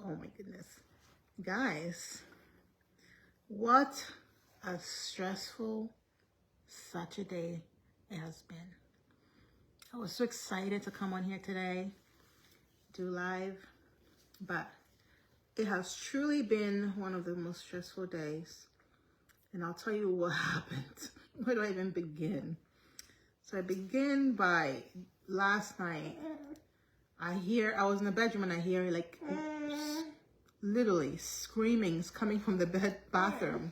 Oh my goodness. Guys, what a stressful Saturday it has been. I was so excited to come on here today, do live, but it has truly been one of the most stressful days. And I'll tell you what happened. Where do I even begin? So I begin by last night. I was in the bedroom and I hear like literally screamings coming from the bathroom.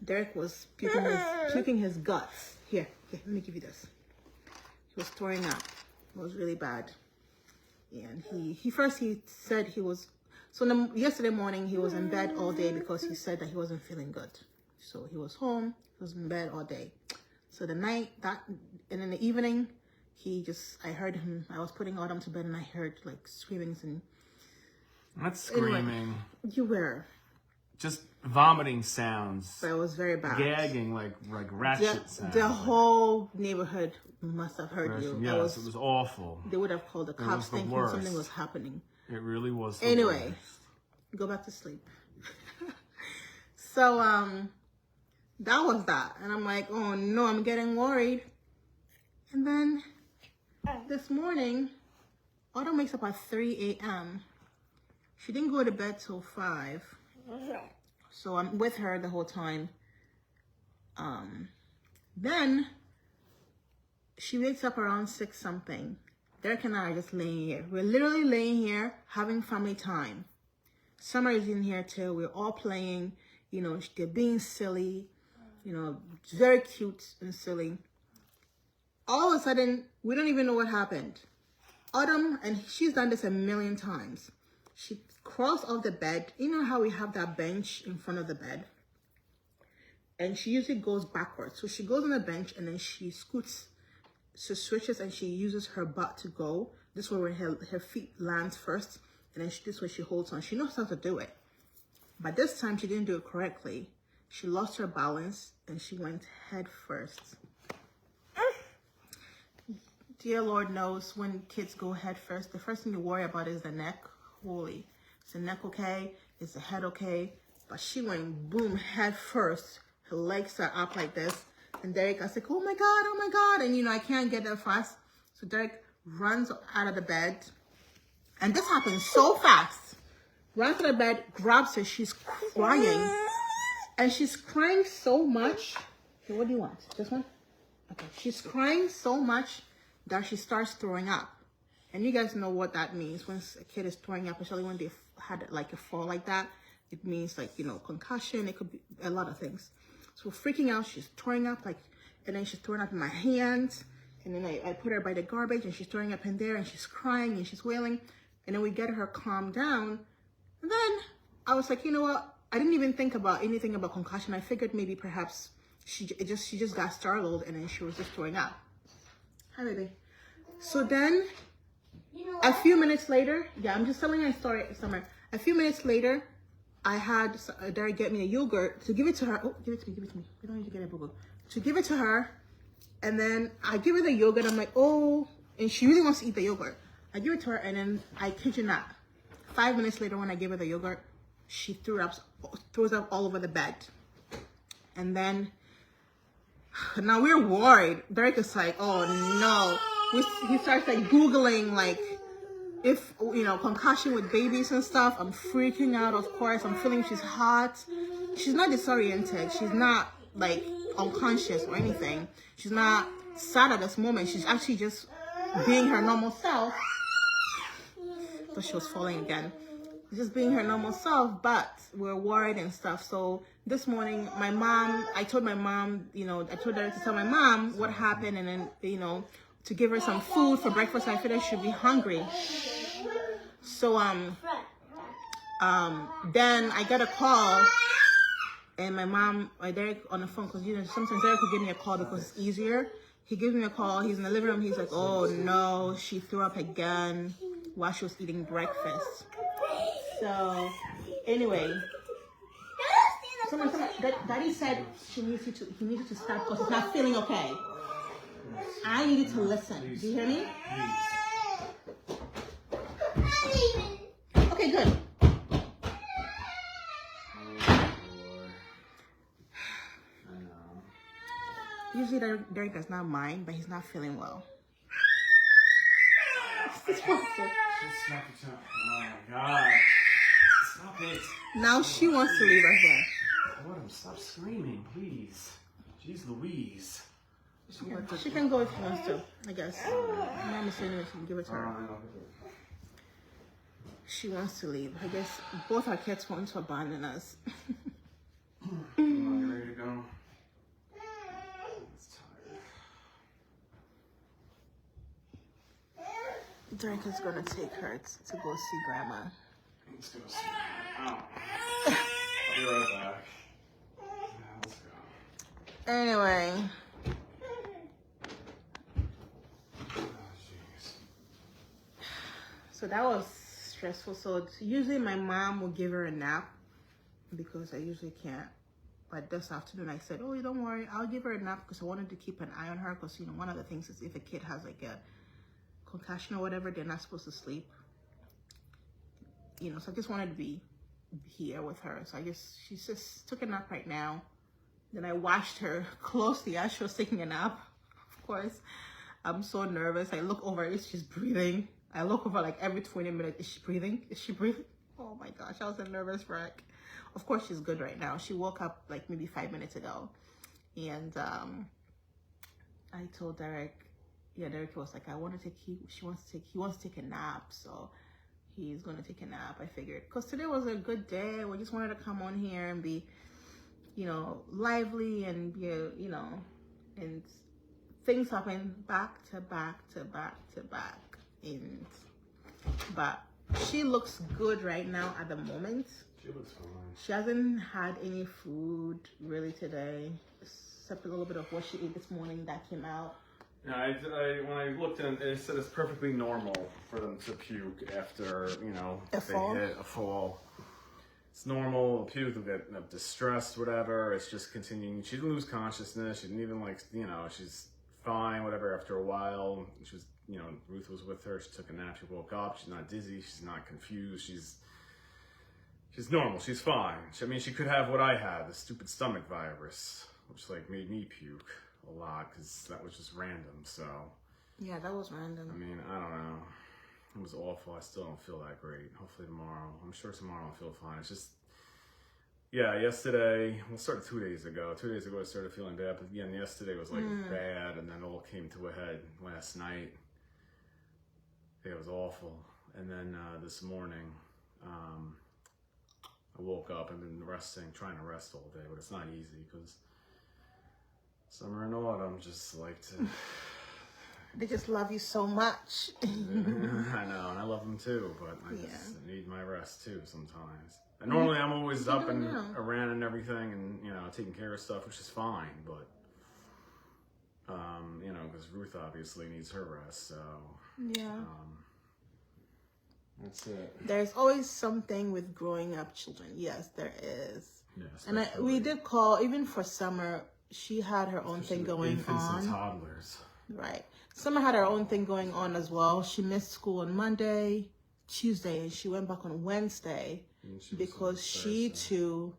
Derek was puking his guts. Here, let me give you this. He was throwing up. It was really bad. And he said he was, yesterday morning he was in bed all day because he said that he wasn't feeling good. So he was home, he was in bed all day. So and in the evening, I heard him, I was putting Autumn to bed and I heard like screamings and... Not screaming. Anyway, you were. Just vomiting sounds. But it was very bad. Gagging like ratchet sounds. The whole neighborhood must have heard you. Yes, it was awful. They would have called the cops thinking something was happening. It really was. Anyway, go back to sleep. So, that was that. And I'm like, oh no, I'm getting worried. And then this morning, Autumn wakes up at 3 a.m. She didn't go to bed till 5. So I'm with her the whole time. Then she wakes up around 6 something. Derek and I are just laying here. We're literally laying here having family time. Summer is in here too. We're all playing. You know, they're being silly. You know, very cute and silly. All of a sudden, we don't even know what happened. Autumn, and she's done this a million times. She crawls off the bed. You know how we have that bench in front of the bed? And she usually goes backwards. So she goes on the bench and then she scoots, she switches and she uses her butt to go. This way where her feet lands first. And then this way she holds on. She knows how to do it. But this time she didn't do it correctly. She lost her balance and she went head first. Dear Lord knows when kids go head first, the first thing you worry about is the neck. Holy, is the neck okay? Is the head okay? But she went boom head first. Her legs are up like this. And Derek, I was like, oh my God. And you know, I can't get there fast. So Derek runs out of the bed. And this happens so fast. Runs to the bed, grabs her, she's crying. And she's crying so much. Okay, what do you want? This one? Okay. She's crying so much that she starts throwing up. And you guys know what that means. When a kid is throwing up, especially when they had like a fall like that, it means like, you know, concussion. It could be a lot of things. So freaking out, she's throwing up like, and then she's throwing up in my hands. And then I put her by the garbage and she's throwing up in there and she's crying and she's wailing. And then we get her calmed down. And then I was like, you know what? I didn't even think about anything about concussion. I figured maybe perhaps she just got startled and then she was just throwing up. Hi, baby. So then a few minutes later, I'm just telling my story, Summer. A few minutes later, I had Derek get me a yogurt to give it to her. Oh, give it to me. We don't need to get a boo-boo. To give it to her. And then I give her the yogurt. I'm like, oh, and she really wants to eat the yogurt. I give it to her and then I kid you not. 5 minutes later when I gave her the yogurt, she throws up all over the bed. And then, now we're worried. Derek is like, oh no. He starts like Googling like, if, you know, concussion with babies and stuff. I'm freaking out, of course. I'm feeling she's hot. She's not disoriented. She's not like unconscious or anything. She's not sad at this moment. She's actually just being her normal self. So she was falling again. Just being her normal self, but we're worried and stuff. So this morning, I told my mom, you know, I told her to tell my mom what happened and then, you know, to give her some food for breakfast. I figured she'd be hungry. So, then I got a call and my Derek on the phone, because, you know, sometimes Derek could give me a call because it's easier. He gives me a call. He's in the living room. He's like, oh no, she threw up again while she was eating breakfast. So, anyway, Daddy said he needs you to stop because he's not feeling okay. I need you to listen. Do you hear me? Okay, good. Usually Derek does not mind, but he's not feeling well. Just snap it up. Oh my god. Stop it. Now she wants to leave us there. Autumn, stop screaming, please. Jeez Louise. She can go if she wants to, I guess. Mom is saying we can give it to her. She wants to leave. I guess both our kids want to abandon us. Come on, you ready to go? It's tired. Derek is gonna take her to go see Grandma. Let's go see. Ow. I'll be right back. Yeah, let's go. Anyway, Oh, jeez. so that was stressful. So usually my mom will give her a nap because I usually can't. But this afternoon I said, oh, don't worry, I'll give her a nap because I wanted to keep an eye on her because, you know, one of the things is if a kid has like a concussion or whatever, they're not supposed to sleep. You know, so I just wanted to be here with her. So she just took a nap right now. Then I watched her closely as she was taking a nap. Of course, I'm so nervous. I look over, is she's breathing? I look over like every 20 minutes, is she breathing? Is she breathing? Oh my gosh, I was a nervous wreck. Of course, she's good right now. She woke up like maybe 5 minutes ago. And I told Derek, Derek was like, he wants to take a nap. So he's going to take a nap, I figured. Because today was a good day. We just wanted to come on here and be, you know, lively and be, you know, and things happen back to back to back to back. But she looks good right now at the moment. She looks fine. She hasn't had any food really today, except a little bit of what she ate this morning that came out. Yeah, when I looked in, it said it's perfectly normal for them to puke after, you know, Hit a fall. It's normal. Puke, they'll get distressed, whatever. It's just continuing. She didn't lose consciousness. She didn't even she's fine, whatever. After a while, she was, Ruth was with her. She took a nap. She woke up. She's not dizzy. She's not confused. She's normal. She's fine. She could have what I had, the stupid stomach virus, which made me puke a lot because that was just random. So yeah, that was random. I don't know. It was awful. I still don't feel that great. Hopefully tomorrow. I'm sure tomorrow I'll feel fine. It's just, yesterday, well, it started 2 days ago. 2 days ago I started feeling bad, but again, yesterday was bad, and then it all came to a head last night. It was awful. And then this morning, I woke up and been trying to rest all day, but it's not easy because summer and autumn just like to... They just love you so much. I know, and I love them too, but I just need my rest too sometimes. And normally I'm always up and around and everything and, taking care of stuff, which is fine, but, because Ruth obviously needs her rest, so. Yeah. That's it. There's always something with growing up children. Yes, there is. Yes. And we did call, even for Summer, she had her own thing going infants on. And toddlers. Right. Summer had her own thing going on as well. She missed school on Monday, Tuesday, and she went back on Wednesday because she too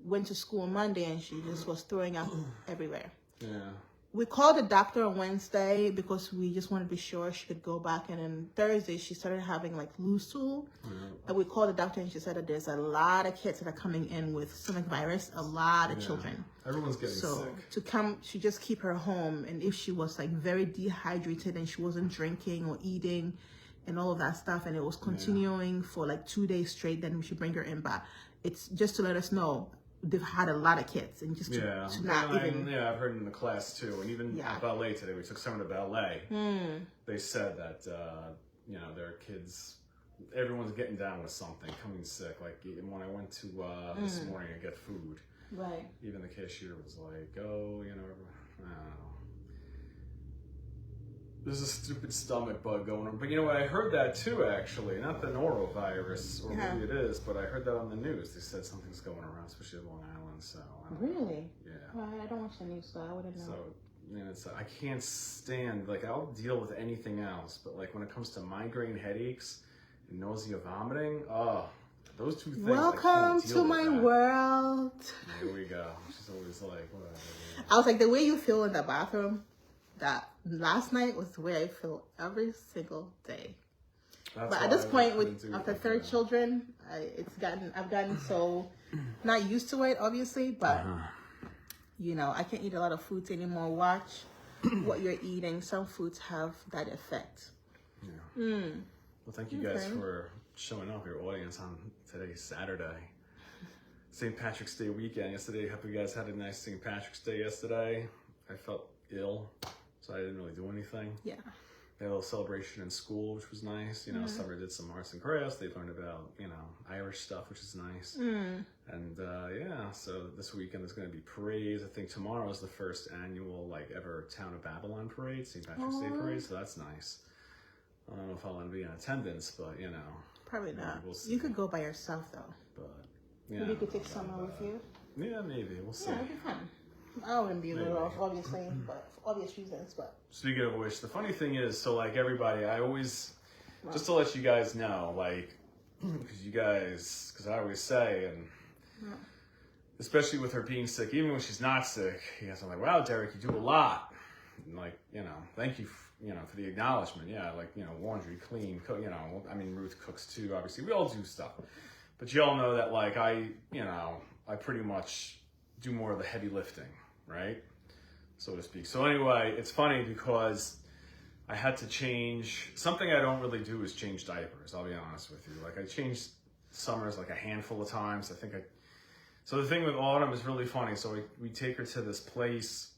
went to school on Monday and she just was throwing up everywhere. Yeah. We called the doctor on Wednesday because we just wanted to be sure she could go back. And then Thursday, she started having loose stool. And we called the doctor and she said that there's a lot of kids that are coming in with stomach virus, a lot of children. Everyone's getting sick. To just keep her home. And if she was very dehydrated and she wasn't drinking or eating and all of that stuff, and it was continuing for 2 days straight, then we should bring her in. But it's just to let us know. They've had a lot of kids, and just to not even... Yeah, I've heard in the class too, and even at ballet today, we took someone to ballet. They said that, their kids, everyone's getting down with something, coming sick. When I went to this morning to get food, right? Even the cashier was like, oh, I don't know. There's a stupid stomach bug going on. But I heard that too, actually. Not the norovirus, or maybe it is, but I heard that on the news. They said something's going around, especially in Long Island, so... Really? Yeah. Well, I don't watch the news, so I wouldn't know. So, I can't stand... I'll deal with anything else, but when it comes to migraine headaches and nausea, vomiting, those two things. Welcome I can't deal to with my that. world. Here we go. She's always like, whatever. I was like, the way you feel in the bathroom, that last night was the way I feel every single day. That's But why at this I point, couldn't do after it, third yeah. children, I've gotten so not used to it, obviously, but you know, I can't eat a lot of foods anymore. Watch what you're eating. Some foods have that effect. Yeah. Well, thank you guys Okay. for showing up, your audience, on today's Saturday. St. Patrick's Day weekend yesterday. Hope you guys had a nice St. Patrick's Day yesterday. I felt ill, so I didn't really do anything. Yeah. They had a little celebration in school, which was nice. You know, Summer did some arts and crafts. They learned about, you know, Irish stuff, which is nice. And yeah, so this weekend there's going to be parades. I think tomorrow is the first annual, like, ever Town of Babylon parade, St. Patrick's Day parade, so that's nice. I don't know if I'll want to be in attendance, but, you know. Probably not. We'll see. You could go by yourself, though. But, yeah. Maybe you could take Summer with you. Yeah, maybe. We'll see. Yeah, it'd be fun. I wouldn't be able to, obviously, but for obvious reasons, but. Speaking of which, the funny thing is, so, like, everybody, I always, just to let you guys know, like, because I always say, and especially with her being sick, even when she's not sick, you guys are like, wow, Derek, you do a lot. And, like, you know, thank you, you know, for the acknowledgement. Yeah, like, you know, laundry, clean, cook, you know, I mean, Ruth cooks too, obviously. We all do stuff. But you all know that, like, I pretty much do more of the heavy lifting, right? So to speak. So anyway, it's funny because I had to change, something I don't really do is change diapers, I'll be honest with you. Like, I changed Summer's like a handful of times. So the thing with Autumn is really funny. So we take her to this place,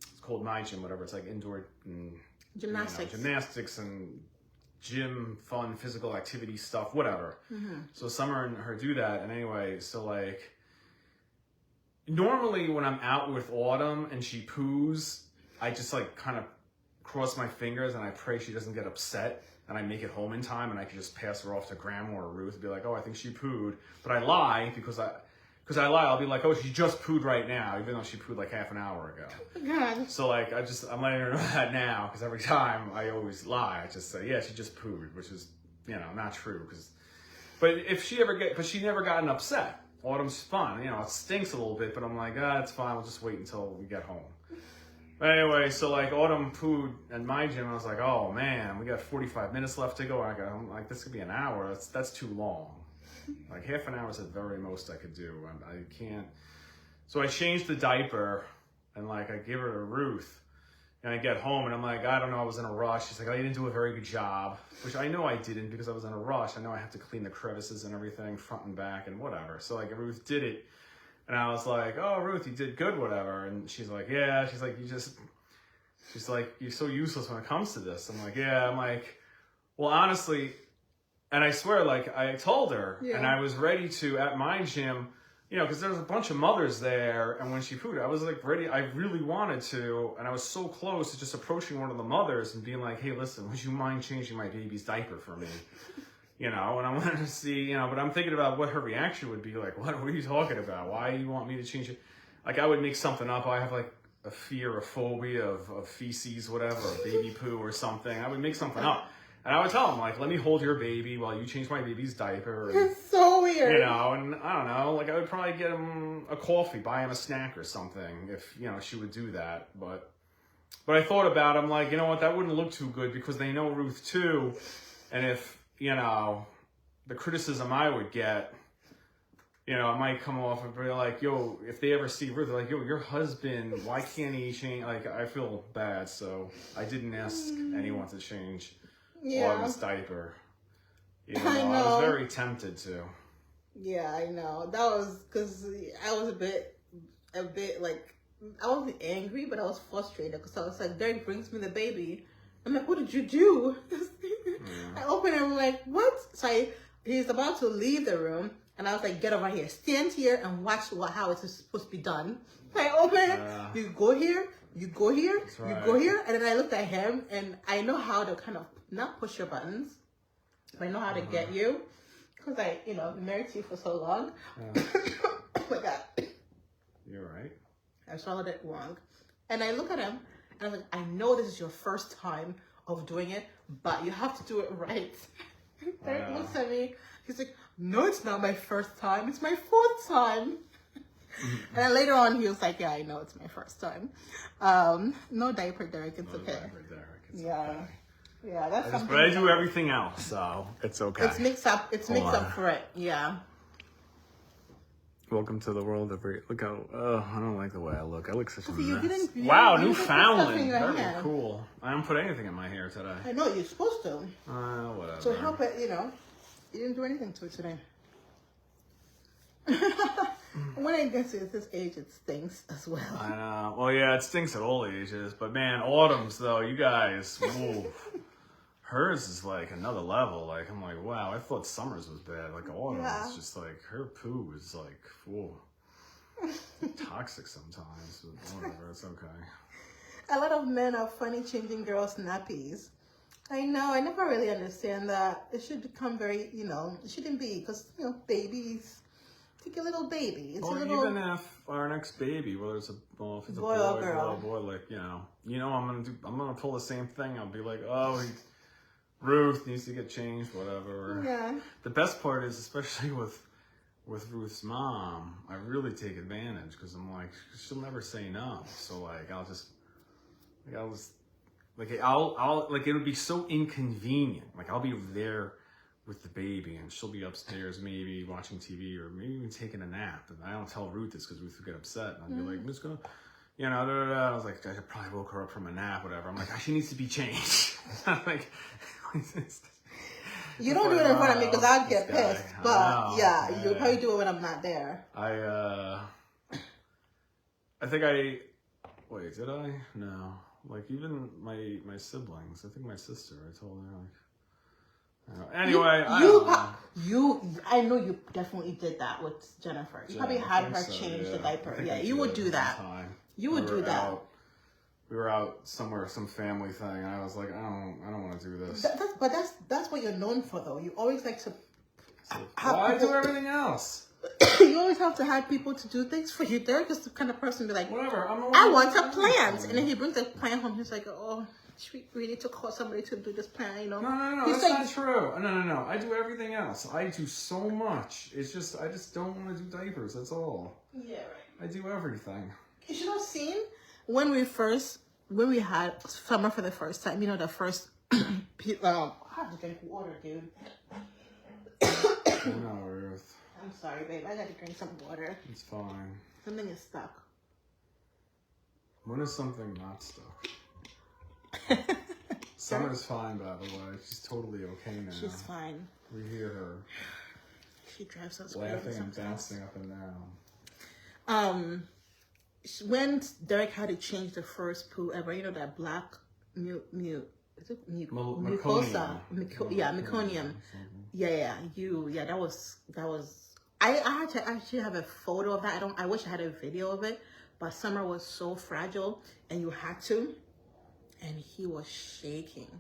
it's called My Gym, whatever. It's like indoor Gymnastics. Gymnastics and gym, fun, physical activity stuff, whatever. So Summer and her do that. And anyway, so like, normally when I'm out with Autumn and she poos, I just like kind of cross my fingers and I pray she doesn't get upset and I make it home in time and I can just pass her off to Grandma or Ruth and be like, oh, I think she pooed. But I lie because I lie. I'll be like, oh, she just pooed right now, even though she pooed like half an hour ago. God. So like, I'm letting her know that now because every time I always lie. I just say, yeah, she just pooed, which is, you know, not true. But if she but she never gotten upset. Autumn's fun, you know, it stinks a little bit, but I'm like, it's fine, we'll just wait until we get home. But anyway, so like Autumn pooed at My Gym, I was like, oh man, we got 45 minutes left to go. I'm like, this could be an hour, that's too long. Like half an hour is the very most I could do, I can't. So I changed the diaper, and like I give her to Ruth, and I get home, and I'm like, I don't know, I was in a rush. She's like, oh, you didn't do a very good job, which I know I didn't because I was in a rush. I know I have to clean the crevices and everything, front and back and whatever. So like Ruth did it, and I was like, oh, Ruth, you did good, whatever. And she's like, yeah. She's like, you're so useless when it comes to this. I'm like, yeah. I'm like, well, honestly, and I swear, like I told her, and I was ready to at My Gym. You know, because there was a bunch of mothers there, and when she pooed, I was like ready. I really wanted to, and I was so close to just approaching one of the mothers and being like, "Hey, listen, would you mind changing my baby's diaper for me?" You know, and I wanted to see, you know, but I'm thinking about what her reaction would be. Like, what are you talking about? Why do you want me to change it? Like, I would make something up. I have like a fear, a phobia of feces, whatever, or baby poo or something. I would make something up. And I would tell him, like, let me hold your baby while you change my baby's diaper. And, It's so weird. you know, and I don't know, like, I would probably get him a coffee, buy him a snack or something if, you know, she would do that. But I thought about it, I'm like, you know what, that wouldn't look too good because they know Ruth too. And if, you know, the criticism I would get, you know, it might come off and be like, yo, if they ever see Ruth, they're like, yo, your husband, why can't he change? Like, I feel bad, so I didn't ask anyone to change Autumn's diaper. Even though I was very tempted to. Yeah, I know. That was because I was a bit like, I wasn't angry, but I was frustrated because I was like, Derek brings me the baby. I'm like, what did you do? I open it and I'm like, what? So he's about to leave the room, and I was like, get over here, stand here and watch how it's supposed to be done. So I open it, you go here, you go here, you go here, and then I looked at him, and I know how to kind of not push your buttons, but I know how to get you, because I, you know, been married to you for so long. Oh my God. You're right. I swallowed it wrong. And I look at him, and I'm like, I know this is your first time of doing it, but you have to do it right. Derek looks at me. He's like, no, it's not my first time. It's my fourth time. And then later on, he was like, yeah, I know it's my first time. No diaper, Derek. It's okay. Diaper, Derek. It's Yeah. okay. Yeah, that's something. But I do everything else, so it's okay. It's mixed up. It's mixed up for it. Yeah. Welcome to the world of look how I don't like the way I look. I look such a mess. You Wow, didn't put stuff Newfoundland. in your Very hair. cool. I didn't put anything in my hair today. I know you're supposed to. Whatever. So help it, you didn't do anything to it today. When I get to this age, it stinks as well. I know. Well, yeah, it stinks at all ages, but man, autumn's though, you guys, woo. Hers is like another level. Like I'm like, wow, I thought summer's was bad. Like autumn is just like her poo is like, whoa, toxic sometimes. But whatever, it's okay. A lot of men are funny changing girls' nappies. I know. I never really understand that. It should become very, it shouldn't be because babies. Take a little baby. It's well, a little. Even if our next baby, whether it's a boy or girl, like I'm gonna pull the same thing. I'll be like, oh, Ruth needs to get changed, whatever. Yeah. The best part is, especially with Ruth's mom, I really take advantage because I'm like, she'll never say no. So like, I'll it would be so inconvenient. Like I'll be there with the baby and she'll be upstairs maybe watching TV or maybe even taking a nap. And I don't tell Ruth this because Ruth would get upset. And I'd be like, I'm just gonna, I was like, I probably woke her up from a nap, whatever. I'm like, she needs to be changed. I'm like, you don't do it in front of me because I'd get pissed. But yeah, you'll probably do it when I'm not there. I think wait, did I? No. Like even my siblings, I think my sister, I told her like, anyway, I know you definitely did that with Jennifer. You probably had her change the diaper. Yeah, you would do that. You would do that. We were out somewhere, some family thing, and I was like, I don't want to do this. But that's what you're known for, though. You always like to. I do everything else. You always have to have people to do things for you. Derek is the kind of person to be like, whatever. I want a plant, and then he brings a plant home. He's like, oh. We need to call somebody to do this plan, No, that's not true. No. I do everything else. I do so much. It's just, I just don't want to do diapers. That's all. Yeah, right. I do everything. You should have seen when we had summer for the first time. The first. I have to drink water, dude. No, Ruth. I'm sorry, babe. I gotta drink some water. It's fine. Something is stuck. When is something not stuck? Summer's fine, by the way. She's totally okay now. She's fine. We hear her. She drives us laughing and bouncing up and down. When Derek had to change the first poo ever, that black mucosa. Meconium. Yeah. That was. I had to actually have a photo of that. I wish I had a video of it, but Summer was so fragile, and you had to. And he was shaking.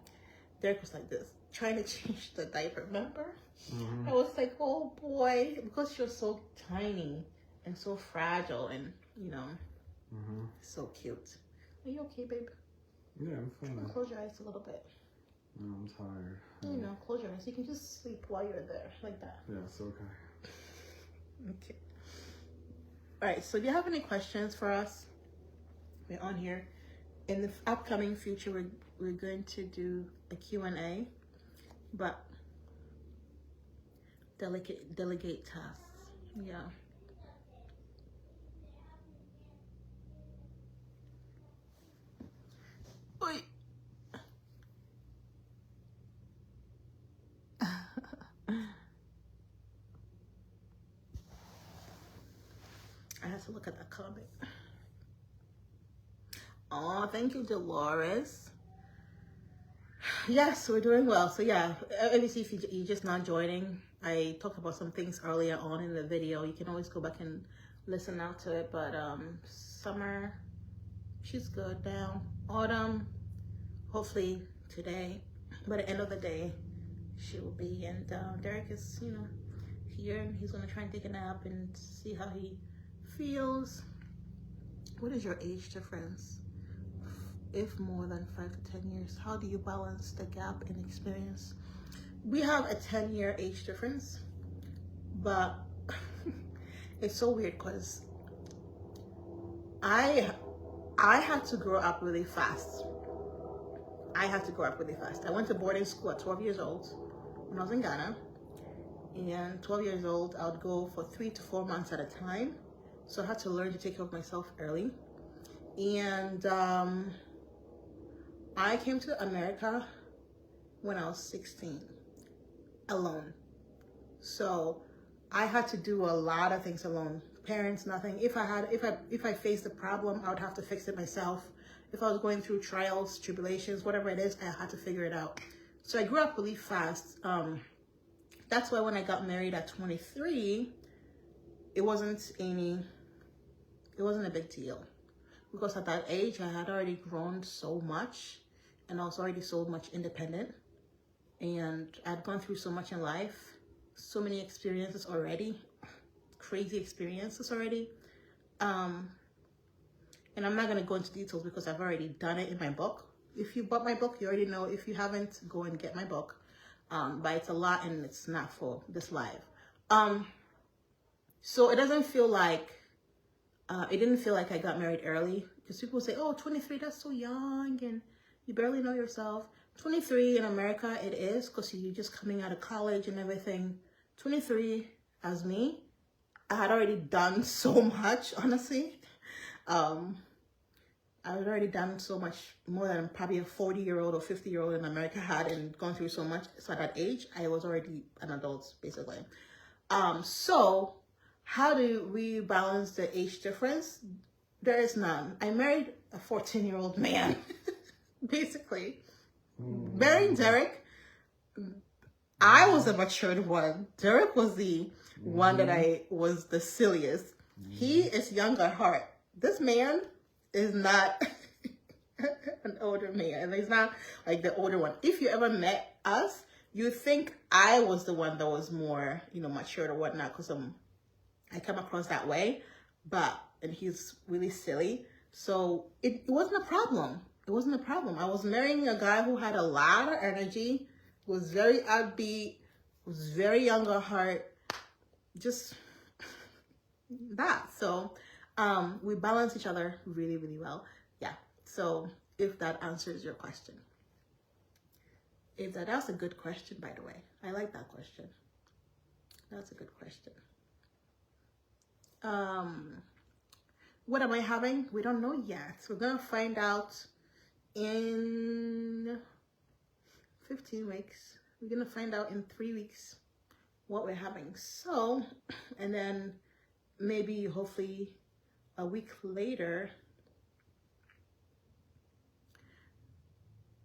Derek was like this, trying to change the diaper, remember? Mm-hmm. I was like, oh boy, because you're so tiny and so fragile and, so cute. Are you okay, babe? Yeah, I'm fine. Close your eyes a little bit. No, I'm tired. Close your eyes. You can just sleep while you're there, like that. Yeah, it's okay. Okay. All right, so do you have any questions for us? We're on here. In the upcoming future, we're going to do a Q&A, but delegate tasks. Yeah. Oi. I have to look at that comment. Oh, thank you, Dolores. Yes, we're doing well. So yeah, obviously if you're just not joining, I talked about some things earlier on in the video. You can always go back and listen out to it. But Summer, she's good now. Autumn, hopefully today. By the end of the day, she will be. And Derek is, here, and he's gonna try and take a nap and see how he feels. What is your age difference? If more than 5 to 10 years, how do you balance the gap in experience we have a 10-year age difference, but it's so weird because I had to grow up really fast. I went to boarding school at 12 years old when I was in Ghana. And 12 years old, I would go for 3 to 4 months at a time. So I had to learn to take care of myself early. And I came to America when I was 16, alone. So I had to do a lot of things alone. Parents, nothing. If I faced a problem, I would have to fix it myself. If I was going through trials, tribulations, whatever it is, I had to figure it out. So I grew up really fast. That's why when I got married at 23, it wasn't a big deal. Because at that age, I had already grown so much and I was already so much independent. And I'd gone through so much in life, so many experiences already, crazy experiences already. And I'm not going to go into details because I've already done it in my book. If you bought my book, you already know. If you haven't, go and get my book. But it's a lot and it's not for this live. So it doesn't feel like, it didn't feel like I got married early. Because people say, oh, 23, that's so young and you barely know yourself. 23 in America, it is because you're just coming out of college and everything. 23, as me, I had already done so much, honestly. I had already done so much more than probably a 40-year-old or 50-year-old in America had and gone through so much. So at that age, I was already an adult, basically. So how do we balance the age difference? There is none. I married a 14-year-old man, basically. Marrying Derek, I was a matured one. Derek was the one that I was the silliest. He is young at heart. This man is not an older man. He's not like the older one. If you ever met us, you think I was the one that was more, matured or whatnot, because I come across that way. And he's really silly. So it wasn't a problem. It wasn't a problem. I was marrying a guy who had a lot of energy, was very upbeat, was very young at heart, just that. So we balance each other really, really well. Yeah. So if that answers your question. That's a good question, by the way. I like that question. That's a good question. What am I having? We don't know yet. We're going to find out in 15 weeks. We're going to find out in 3 weeks what we're having. So, and then maybe hopefully a week later,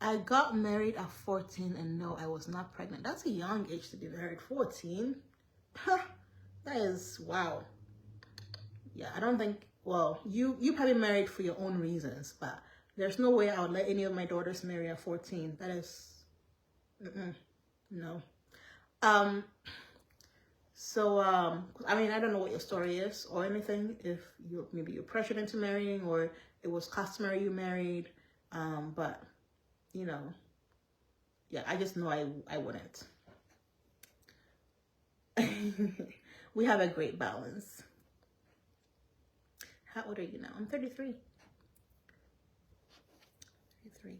I got married at 14 and no, I was not pregnant. That's a young age to be married. 14. That is, wow. Yeah, I don't think, well, you probably married for your own reasons, but there's no way I would let any of my daughters marry at 14. That is, no. So, I mean, I don't know what your story is or anything. If maybe you're pressured into marrying or it was customary you married, but, yeah, I just know I wouldn't. We have a great balance. How old are you now? I'm 33. 33.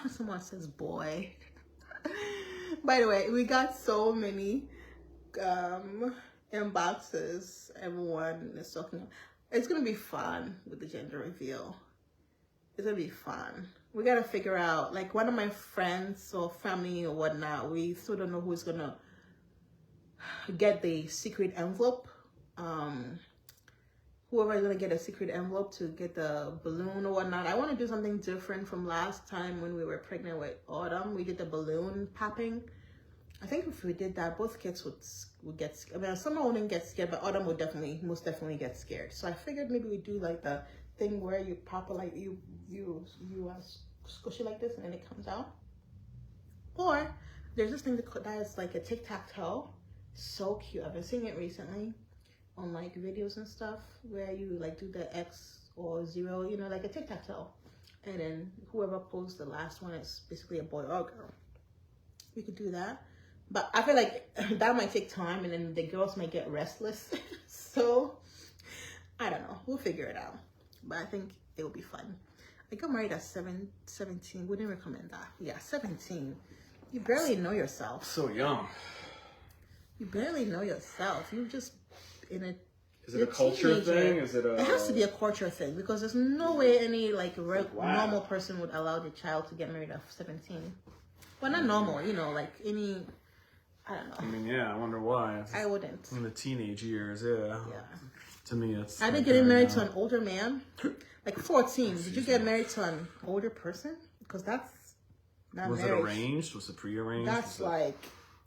Someone says boy. By the way, we got so many inboxes. Everyone is talking. It's going to be fun with the gender reveal. It's going to be fun. We got to figure out, like one of my friends or family or whatnot, we still don't know who's going to get the secret envelope. Whoever is going to get a secret envelope to get the balloon or whatnot. I want to do something different from last time when we were pregnant with Autumn. We did the balloon popping. I think if we did that, both kids would get scared. I mean, someone wouldn't get scared, but Autumn would most definitely get scared. So I figured maybe we do like the thing where you pop it, like you squish it like this and then it comes out. Or there's this thing that is like a tic-tac-toe. So cute. I've been seeing it recently on like videos and stuff where you like do the X or 0, like a tic-tac-toe. And then whoever posts the last one is basically a boy or girl. we could do that. But I feel like that might take time, and then the girls might get restless. So I don't know. We'll figure it out. But I think it will be fun. I got married at 17. Wouldn't recommend that. Yeah, 17. You barely know yourself. So young. You barely know yourself. You're just in a... Is it a culture thing? Is it a... It has to be a culture thing, because there's no way any normal person would allow their child to get married at 17. Well, not normal, you know, like any... I don't know. I mean, yeah, I wonder why. I wouldn't. In the teenage years, yeah. To me, it's... I did getting married to an older man. Like 14. Did you get married to an older person? Because that's not Was marriage. it arranged? Was it pre-arranged? That's like...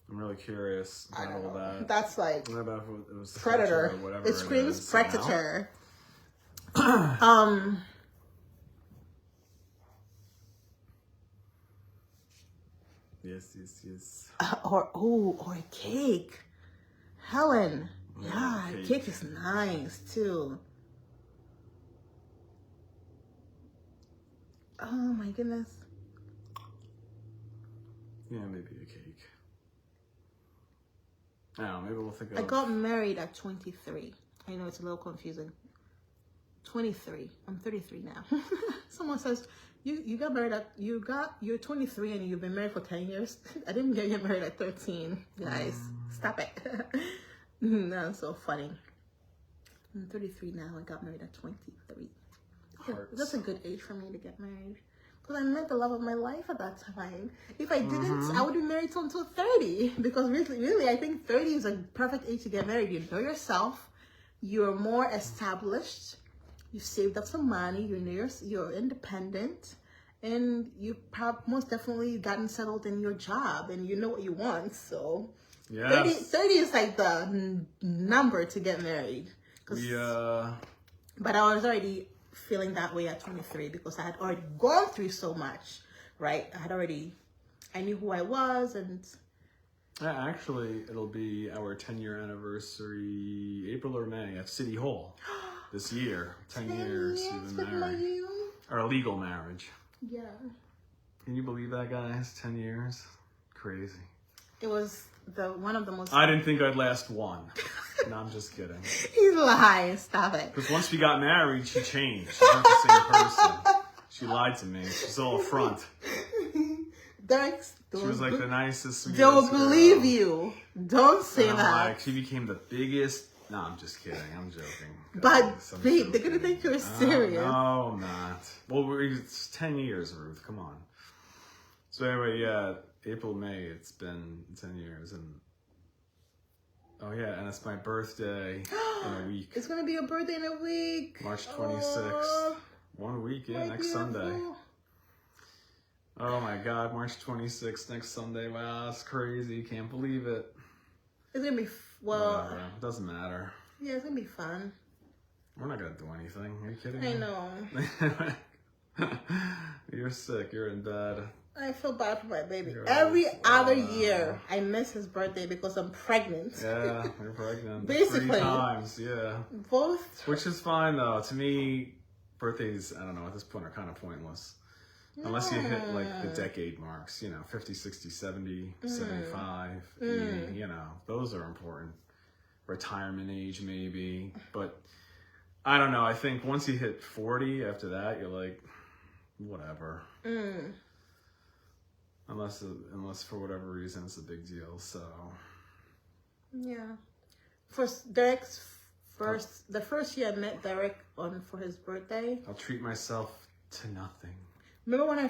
I'm really curious about all that. That's like What about if it was predator. or whatever It screams is, predator. Yes. Or a cake. Helen. Yeah, cake. cake is nice too. Oh my goodness. Yeah, maybe a cake. I don't know, maybe we'll think of... I got married at 23. I know it's a little confusing. 23. I'm 33 now. Someone says, you got married at, you're 23 and you've been married for 10 years. I didn't get married at 13. Guys, stop it. That's so funny. I'm 33 now. I got married at 23. That's a good age for me to get married. Because I met the love of my life at that time. If I didn't, I would be married until 30. Because really, I think 30 is a perfect age to get married. You know yourself. You're more established. You've saved up some money. You're independent. And you've most definitely gotten settled in your job. And you know what you want. So yes. 30 is like the number to get married. But I was already feeling that way at 23 because I had already gone through so much, right? I knew who I was, and yeah, actually, it'll be our 10-year anniversary, April or May, at City Hall this year. 10 years we've been married. Our legal marriage. Yeah. Can you believe that, guys? 10 years? Crazy. It was one of the most... I didn't think I'd last one. No, I'm just kidding. He's lying. Stop it. Because once we got married, she changed. She's not the same person. She lied to me. She's all a front. She was like the nicest, sweetest Don't believe girl. you. Don't say And that. like, she became the biggest... No, I'm just kidding. I'm joking. But Guys, I'm babe, they're joking. gonna think you're serious. No, I'm not. Well, it's 10 years, Ruth. Come on. So anyway, yeah, April, May, it's been 10 years. And oh, yeah, and it's my birthday in a week. It's gonna be your birthday in a week. March 26th. 1 week, yeah, next Sunday. Oh my God, March 26th, next Sunday. Wow, that's crazy. Can't believe it. It's gonna be, Whatever. Doesn't matter. Yeah, it's gonna be fun. We're not gonna do anything. Are you kidding I me? know. You're sick. You're in bed. I feel bad for my baby. You're Every right. other year, I miss his birthday because I'm pregnant. Yeah, you're pregnant. Basically. 3 times, yeah. Both. Which is fine, though. To me, birthdays, I don't know, at this point are kind of pointless. Unless you hit, like, the decade marks, 50, 60, 70, 75, 80, those are important. Retirement age, maybe. But, I don't know, I think once you hit 40, after that, you're like, whatever. Unless for whatever reason it's a big deal, so. Yeah. The first year I met Derek for his birthday. I'll treat myself to nothing. Remember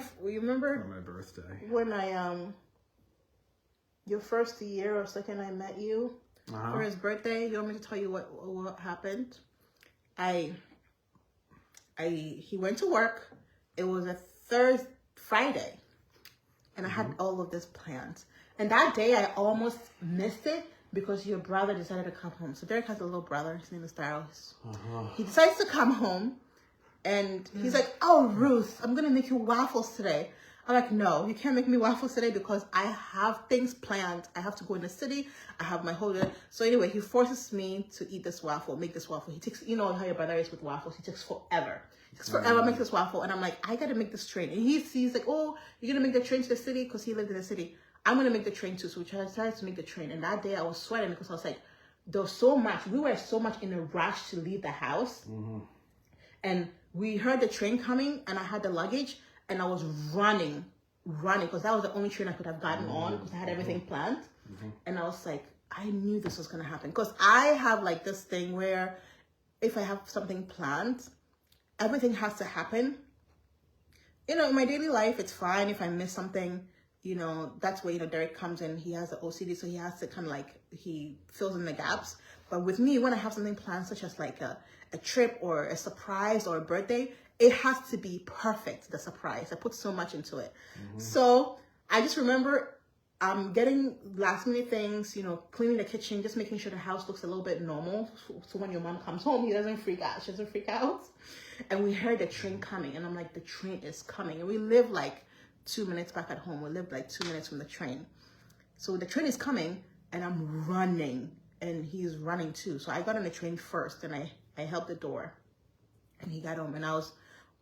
For my birthday. When your first year or second I met you for his birthday? You want me to tell you what happened? He went to work. It was a Friday. And I had all of this planned. And that day I almost missed it because your brother decided to come home. So Derek has a little brother. His name is Daryl. He decides to come home. And he's like, oh, Ruth, I'm going to make you waffles today. I'm like, no, you can't make me waffles today because I have things planned. I have to go in the city. I have my whole day. So anyway, he forces me to eat this waffle, make this waffle. He takes, you know how your brother is with waffles. He takes forever. Make this waffle. And I'm like, I got to make this train. And he's like, oh, you're going to make the train to the city? Because he lived in the city. I'm going to make the train too. So we decided to make the train. And that day I was sweating because I was like, there was so much. We were so much in a rush to leave the house. And we heard the train coming and I had the luggage and I was running because that was the only train I could have gotten on because I had everything planned. And I was like, I knew this was going to happen because I have like this thing where if I have something planned, everything has to happen. You know, in my daily life, it's fine if I miss something. You know, that's where, you know, Derek comes in. He has the OCD, so he has to kind of like, he fills in the gaps. But with me, when I have something planned, such as like a trip or a surprise or a birthday, it has to be perfect, the surprise. I put so much into it. So I just remember getting last minute things, you know, cleaning the kitchen, just making sure the house looks a little bit normal. So when your mom comes home, he doesn't freak out. She doesn't freak out. And we heard the train coming. And I'm like, the train is coming. And we live like 2 minutes back at home. We lived like 2 minutes from the train. So the train is coming and I'm running and he's running too. So I got on the train first and I held the door and he got home and I'm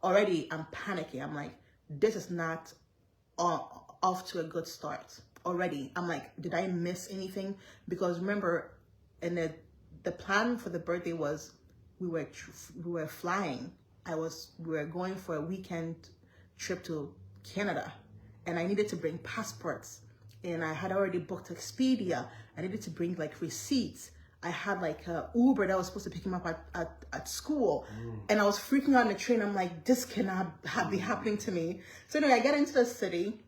panicking. I'm like, this is not off to a good start already. I'm like, did I miss anything? Because remember, and the plan for the birthday was we were flying. We were going for a weekend trip to Canada and I needed to bring passports and I had already booked Expedia. I needed to bring like receipts. I had like a Uber that was supposed to pick him up at school and I was freaking out on the train. I'm like, this cannot be happening to me. So anyway, I get into the city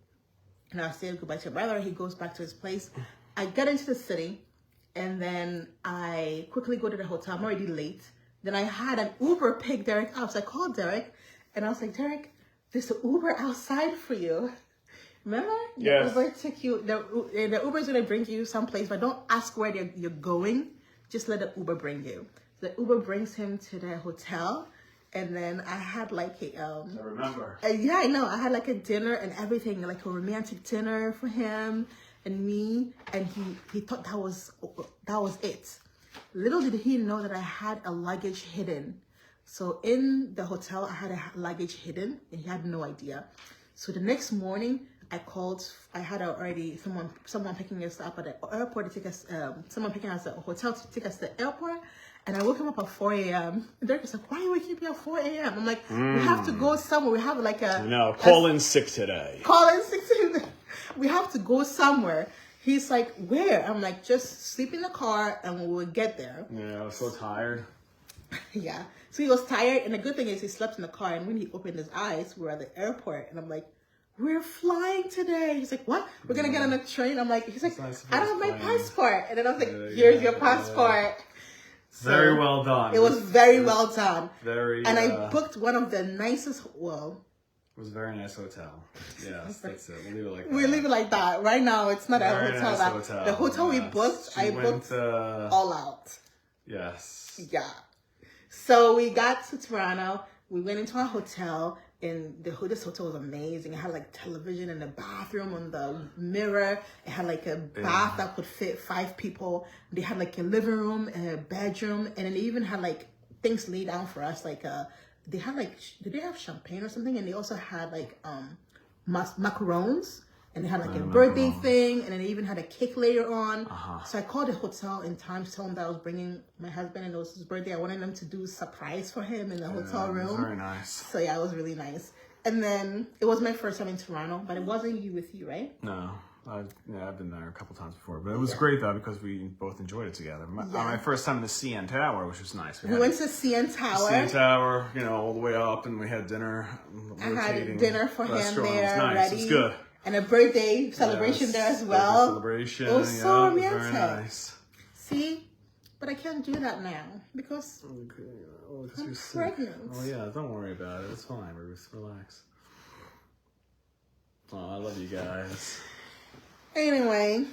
and I say goodbye to my brother. He goes back to his place. I get into the city and then I quickly go to the hotel. I'm already late. Then I had an Uber pick Derek up. So I called Derek and I was like, Derek, there's an Uber outside for you. Remember? Yes. The Uber took you, the Uber's going to bring you someplace, but don't ask where you're going. Just let the Uber bring you. The Uber brings him to the hotel. And then I had like I remember. yeah, I know. I had like a dinner and everything, like a romantic dinner for him and me. And he thought that was it. Little did he know that I had a luggage hidden. So in the hotel, I had a luggage hidden and he had no idea. So the next morning I called, I had already someone picking us up at the airport to take us, someone picking us at the hotel to take us to the airport. And I woke him up at 4 a.m. And Derek was like, why are you waking me up at 4 a.m.? I'm like, we have to go somewhere. We have like call in sick today. Call in sick today. We have to go somewhere. He's like, where? I'm like, just sleep in the car and we'll get there. Yeah, I was so tired. Yeah. So he was tired. And the good thing is he slept in the car. And when he opened his eyes, we were at the airport. And I'm like, we're flying today. He's like, what? We're going to get on a train. I'm like, he's like, I don't have my passport. And then I was like, here's your passport. So very well done. It was very well done. Very. And I booked one of the nicest, it was a very nice hotel. Yes, that's it. We'll leave it like that. We leave it like that. Right now, it's not very a hotel. Nice hotel. The hotel we booked, I booked all out. Yes. Yeah. So we got to Toronto. We went into our hotel, and this hotel was amazing. It had like television in the bathroom on the mirror. It had like a bath that could fit 5 people. They had like a living room and a bedroom, and then they even had like things laid down for us. Like they had like, did they have champagne or something? And they also had like macarons. And they had like a birthday thing, and then they even had a cake later on. So I called the hotel in time to tell them that I was bringing my husband and it was his birthday. I wanted them to do a surprise for him in the hotel room. It was very nice. So yeah, it was really nice. And then it was my first time in Toronto, but it wasn't with you, right? No. I've been there a couple times before, but it was great though because we both enjoyed it together. My first time in the CN Tower, which was nice. We went to CN Tower. CN Tower, all the way up, and we had dinner. I had dinner for him there. It was nice. Ready. It was good. And a birthday celebration there as well. Celebration. It was so romantic. It was very nice. See, but I can't do that now because I'm pregnant. Oh yeah, don't worry about it. It's fine, Ruth. Relax. Oh, I love you guys. Anyway,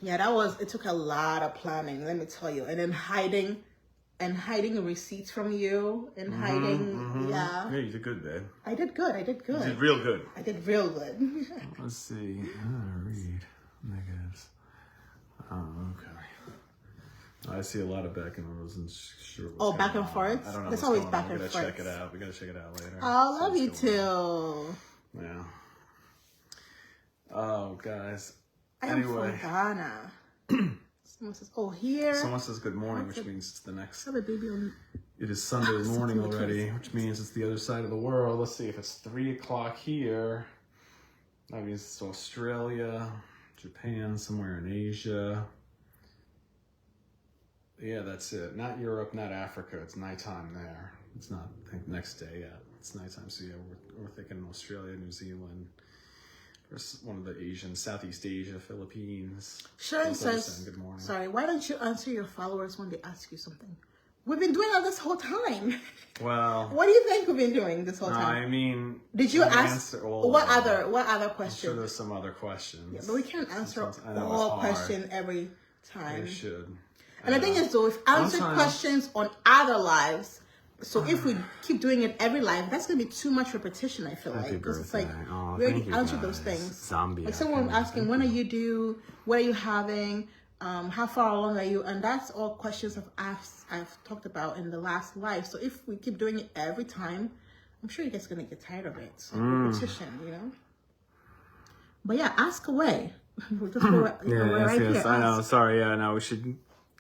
yeah, it took a lot of planning, let me tell you. And then hiding receipts from you and yeah. Yeah, you did good, babe. I did good. You did real good. I did real good. Let's see. Read negatives. Oh, okay. I see a lot of back and I wasn't sure. Oh, back and forth? I don't know. There's always back and forth. forth. Check it out. We gotta check it out later. I love you too. Yeah. Oh, guys. I am Anyway. from Ghana. Someone says, oh, here. Someone says good morning, which means it's the next. Have a baby on. It is Sunday morning already, which means it's the other side of the world. Let's see if it's 3 o'clock here. That means it's Australia, Japan, somewhere in Asia. Yeah, that's it. Not Europe, not Africa. It's nighttime there. It's not, I think, next day yet. It's nighttime, so yeah, we're thinking Australia, New Zealand. Or one of the Asian, Southeast Asia, Philippines. Sharon says, good morning. Sorry, why don't you answer your followers when they ask you something? We've been doing that this whole time. Well, what do you think we've been doing this whole time? I mean, did you ask what other questions? I'm sure there's some other questions. Yeah, but we can't answer all questions every time. We should. And the thing is, though, if answered questions on other lives, so if we keep doing it every live, that's gonna be too much repetition. I feel like because it's like we already answered those things. Zombie. Like someone asking, when are you due? What are you having? How far along are you? And that's all questions I've talked about in the last live. So if we keep doing it every time, I'm sure you guys are gonna get tired of it. So repetition, you know. But yeah, ask away. We'll just go right here. I know. Sorry. Yeah, no. We should.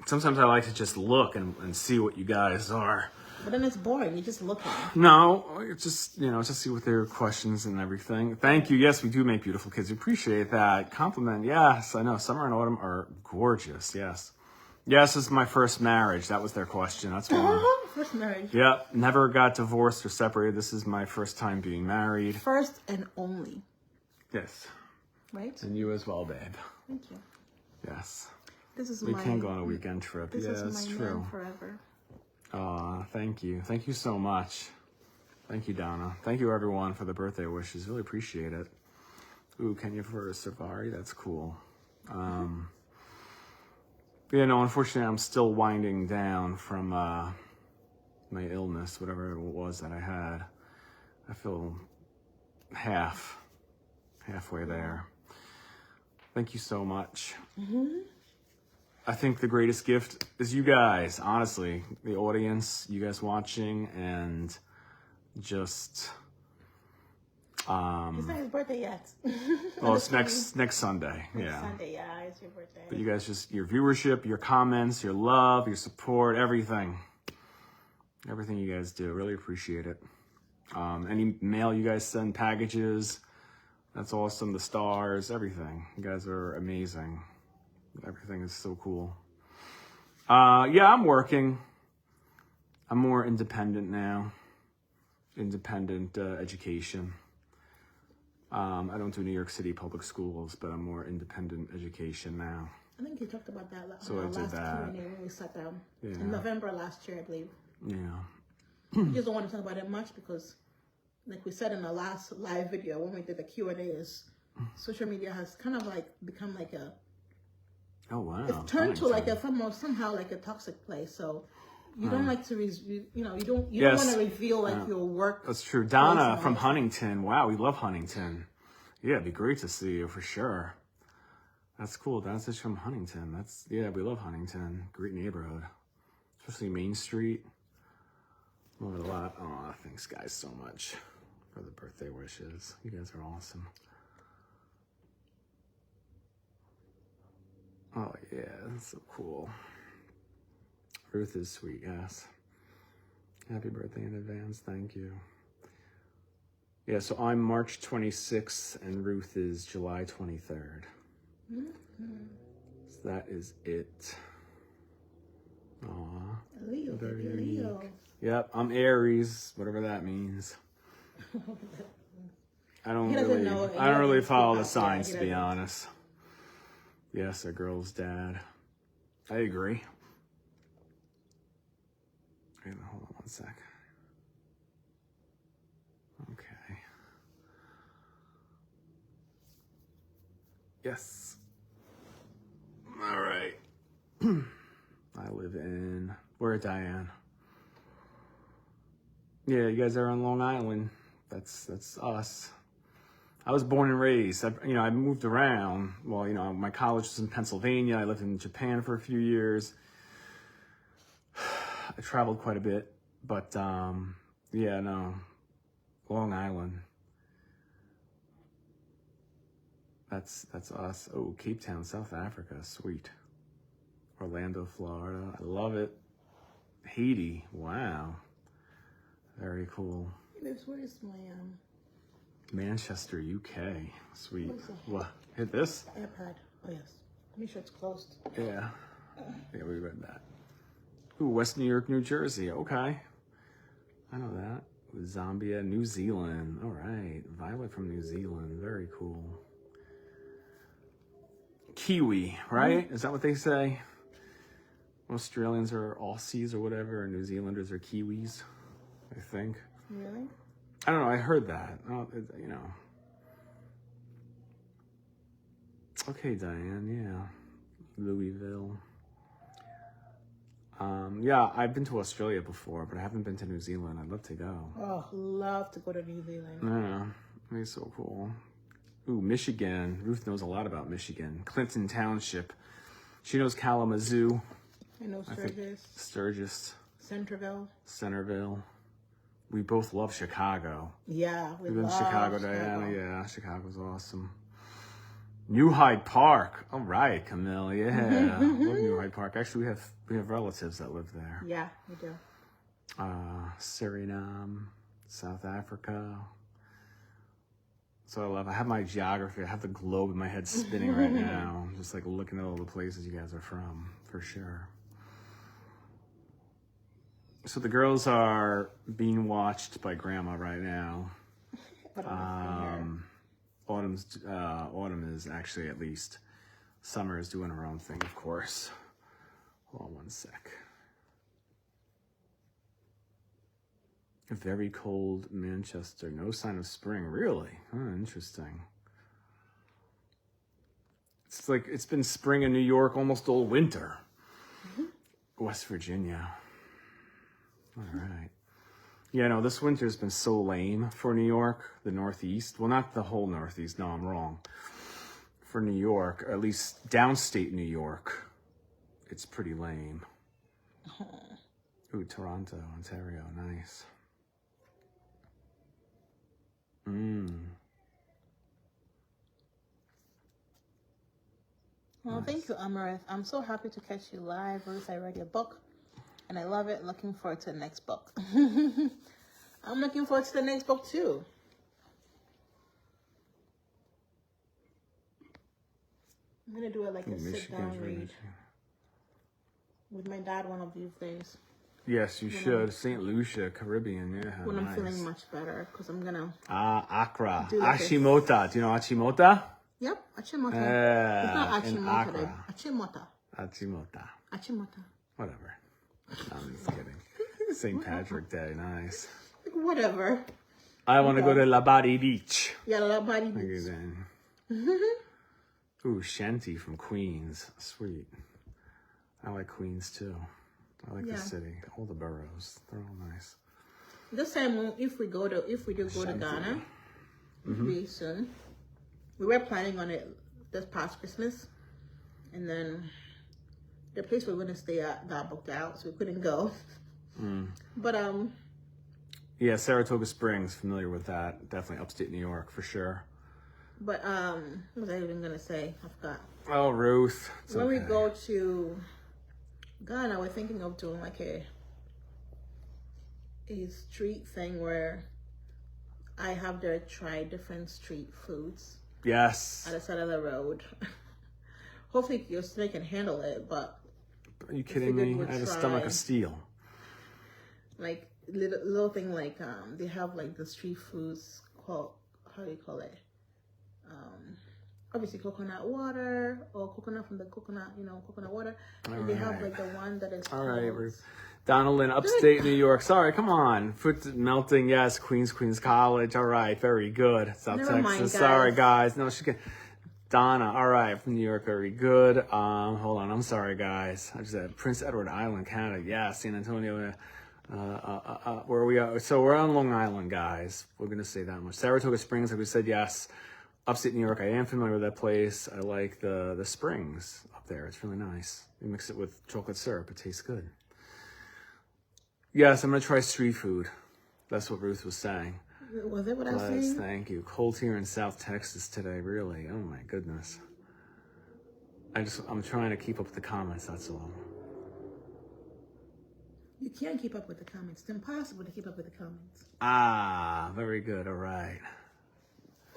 Sometimes I like to just look and see what you guys are. But then it's boring. You're just looking. No, it's just, just see what their questions and everything. Thank you. Yes, we do make beautiful kids. We appreciate that. Compliment. Yes, I know. Summer and autumn are gorgeous. Yes. Yes, this is my first marriage. That was their question. That's one. First marriage. Yep. Never got divorced or separated. This is my first time being married. First and only. Yes. Right? And you as well, babe. Thank you. Yes. We can go on a weekend trip. This is it's my true. man forever. Thank you. Thank you so much. Thank you, Donna. Thank you, everyone, for the birthday wishes. Really appreciate it. Ooh, Kenya for Safari. That's cool. Unfortunately, I'm still winding down from my illness, whatever it was that I had. I feel halfway there. Thank you so much. I think the greatest gift is you guys, honestly, the audience, you guys watching, and just. It's not his birthday yet. Well, it's next Sunday. Next Sunday, yeah, it's your birthday. But you guys just, your viewership, your comments, your love, your support, everything you guys do, really appreciate it. Any mail you guys send, packages, that's awesome. The stars, everything. You guys are amazing. Everything is so cool. I'm working. I'm more independent now. Independent education. I don't do New York City public schools, but I'm more independent education now. I think you talked about that last So I did that. Q&A when we sat down. Yeah. In November last year, I believe. Yeah. We just don't want to talk about it much because, like we said in the last live video when we did the Q&A, is social media has kind of like become like a. Oh wow! It's turned to like somehow like a toxic place. So you don't like to, you don't want to reveal like your work. That's true. Donna from Huntington. Wow, we love Huntington. Yeah, it'd be great to see you for sure. That's cool. Donna's from Huntington. We love Huntington. Great neighborhood, especially Main Street. Love it a lot. Oh, thanks guys so much for the birthday wishes. You guys are awesome. Oh yeah, that's so cool. Ruth is sweet, yes. Happy birthday in advance, thank you. Yeah, so I'm March 26th and Ruth is July 23rd. So that is it. Aw. Leo, very baby, unique. Leo. Yep, I'm Aries, whatever that means. I don't really follow the signs, to be honest. Yes, a girl's dad. I agree. Wait, hold on one sec. Okay. Yes. All right. I live in... We're at Diane. Yeah, you guys are on Long Island. That's us. I was born and raised. I moved around. Well, my college was in Pennsylvania. I lived in Japan for a few years. I traveled quite a bit, but Long Island. That's us. Oh, Cape Town, South Africa. Sweet. Orlando, Florida. I love it. Haiti. Wow. Very cool. Where is my Manchester, UK. Sweet. What's that? What? Hit this? AirPod? Oh yes. Make sure it's closed. Yeah. Yeah, we read that. Ooh, West New York, New Jersey. Okay. I know that. Zambia, New Zealand. All right. Violet from New Zealand. Very cool. Kiwi, right? Is that what they say? Australians are Aussies or whatever, and New Zealanders are Kiwis, I think. Really? I don't know. I heard that. You know. Okay, Diane. Yeah. Louisville. Yeah, I've been to Australia before, but I haven't been to New Zealand. I'd love to go. Oh, love to go to New Zealand. Yeah, it'd be so cool. Ooh, Michigan. Ruth knows a lot about Michigan. Clinton Township. She knows Kalamazoo. I know Sturgis. Sturgis. Centerville. We both love Chicago. Yeah, we We've been to love Chicago, Diana. Yeah, Chicago's awesome. New Hyde Park. All right, Camille. Yeah, love New Hyde Park. Actually, we have relatives that live there. Yeah, we do. Suriname, South Africa. So I have my geography. I have the globe in my head spinning right now. I'm just like looking at all the places you guys are from, for sure. So the girls are being watched by Grandma right now. Autumn is actually, at least. Summer is doing her own thing, of course. Hold on one sec. Very cold Manchester. No sign of spring. Really? Oh, interesting. It's like it's been spring in New York almost all winter. West Virginia. All right. Yeah, no, this winter's been so lame for New York, the Northeast. Well, not the whole Northeast. No, I'm wrong. For New York, or at least downstate New York, it's pretty lame. Ooh, Toronto, Ontario. Nice. Well, thank you, Amaranth. I'm so happy to catch you live. Ruth, I read your book, and I love it. Looking forward to the next book. I'm looking forward to the next book, too. I'm going to do it like a sit-down read with my dad one of these days. Yes, you should. St. Lucia, Caribbean, yeah. When I'm feeling much better, because I'm going to... Accra. like Achimota. Do you know Achimota? Yep, Achimota. It's not in Achimota. Accra. Achimota. Achimota. Achimota. Whatever. I'm just kidding. St. Patrick Day, nice. Whatever. I want to go to Labadi Beach. Yeah, Labadi Okay, Beach. then. Ooh, Shanty from Queens. Sweet. I like Queens, too. I like the city. All the boroughs. They're all nice. This time, if we do go to Ghana, be soon. We were planning on it this past Christmas, and then the place we were going to stay at got booked out, so we couldn't go. But yeah, Saratoga Springs, familiar with that. Definitely upstate New York for sure. But what was I even gonna say? I forgot. Oh, Ruth. When we go to Ghana, we're thinking of doing like a street thing where I have to try different street foods. Yes. At the side of the road. Hopefully your stomach can handle it, but... Are you kidding me? I have a stomach of steel. Like, little thing like, they have like the street foods called, how do you call it? Obviously coconut water, or coconut from the coconut, coconut water. And they have like the one that is all right, Ruth. Donaldin, upstate New York. Sorry, come on. Foot melting, yes. Queens College. All right, very good. South Never Texas. mind, guys. Sorry, guys. No, she can. Donna, all right, from New York, very good. Hold on, I'm sorry, guys. I just said Prince Edward Island, Canada. Yeah, San Antonio. Where are we at? So we're on Long Island, guys. We're gonna say that much. Saratoga Springs, like we said, yes. Upstate New York, I am familiar with that place. I like the springs up there. It's really nice. You mix it with chocolate syrup. It tastes good. Yes, I'm going to try street food. That's what Ruth was saying. Was that what I was Let's, saying? thank you. Cold here in South Texas today, really. Oh my goodness. I'm trying to keep up with the comments, that's all. You can't keep up with the comments. It's impossible to keep up with the comments. Ah, very good, all right.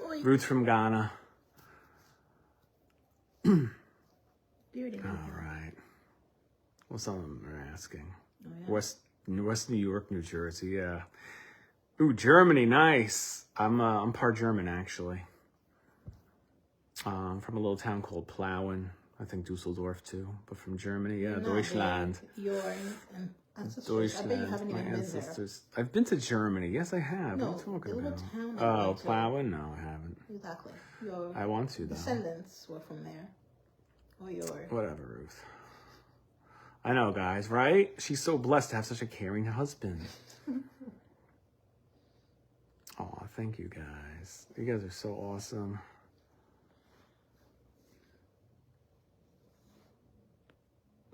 Oi. Roots from Ghana. You already know. All right. Well, some of them are asking. Oh, yeah. West New York, New Jersey, yeah. Ooh, Germany, nice. I'm part German, actually. From a little town called Plauen. I think Dusseldorf, too. But from Germany, yeah, No, Deutschland. Your ancestors. I bet you haven't my even been there. ancestors. I've been to Germany. Yes, I have. No, what are you talking the little about? town that Oh, went to. Plauen? No, I haven't. Exactly. Your I want to, though. descendants were from there. Or your... Whatever, Ruth. I know, guys, right? She's so blessed to have such a caring husband. Oh, thank you, guys. You guys are so awesome.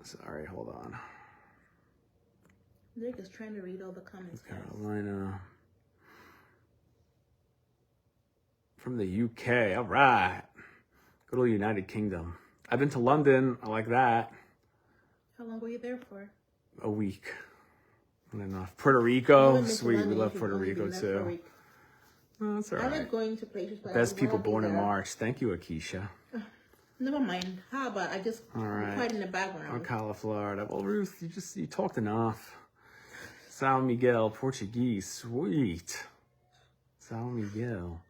Sorry, hold on. Nick is trying to read all the comments, guys. Carolina. From the UK. All right. Good old United Kingdom. I've been to London. I like that. How long were you there for? A week. Not enough. Puerto Rico. You haven't been to Sweet. We London love if you've Puerto only Rico, been there for a too. week. Oh, that's all I right. like going to places, but Best I people wanna be born in there. March. Thank you, Akeisha. Never mind. How about I just All right. quiet in the background? Ocala, Florida. Well, Ruth, you talked enough. São Miguel, Portuguese. Sweet. São Miguel.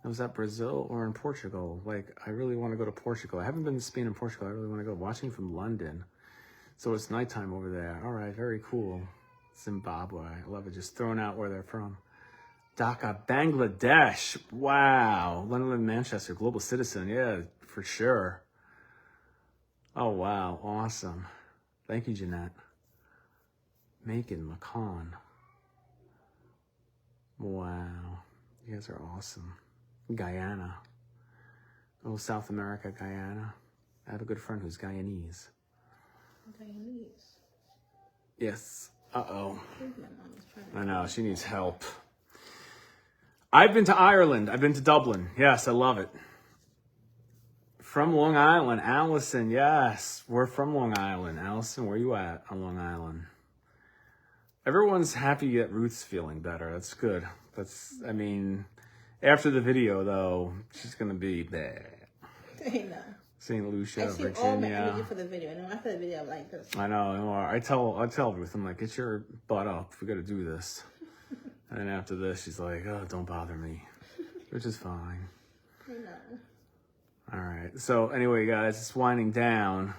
Was that Brazil or in Portugal? Like, I really want to go to Portugal. I haven't been to Spain and Portugal. I really want to go. Watching from London. So it's nighttime over there. All right, very cool. Zimbabwe. I love it. Just throwing out where they're from. Dhaka, Bangladesh. Wow. London, Manchester, global citizen. Yeah, for sure. Oh, wow. Awesome. Thank you, Jeanette. Macon, Macon. Wow. You guys are awesome. Guyana. Oh, South America, Guyana. I have a good friend who's Guyanese. Guyanese. Yes. Uh-oh. My mom is trying to... I know, she needs help. I've been to Ireland. I've been to Dublin. Yes, I love it. From Long Island, Allison. Yes, we're from Long Island. Allison, where you at on Long Island? Everyone's happy that Ruth's feeling better. That's good. I mean, after the video, though, she's going to be bad. I know. St. Lucia, I see all my energy Virginia. for the video, and then after the video, I'm like this. I know. I tell Ruth, I'm like, get your butt up. We got to do this. And then after this, she's like, oh, don't bother me, which is fine. I know. All right. So anyway, guys, it's winding down.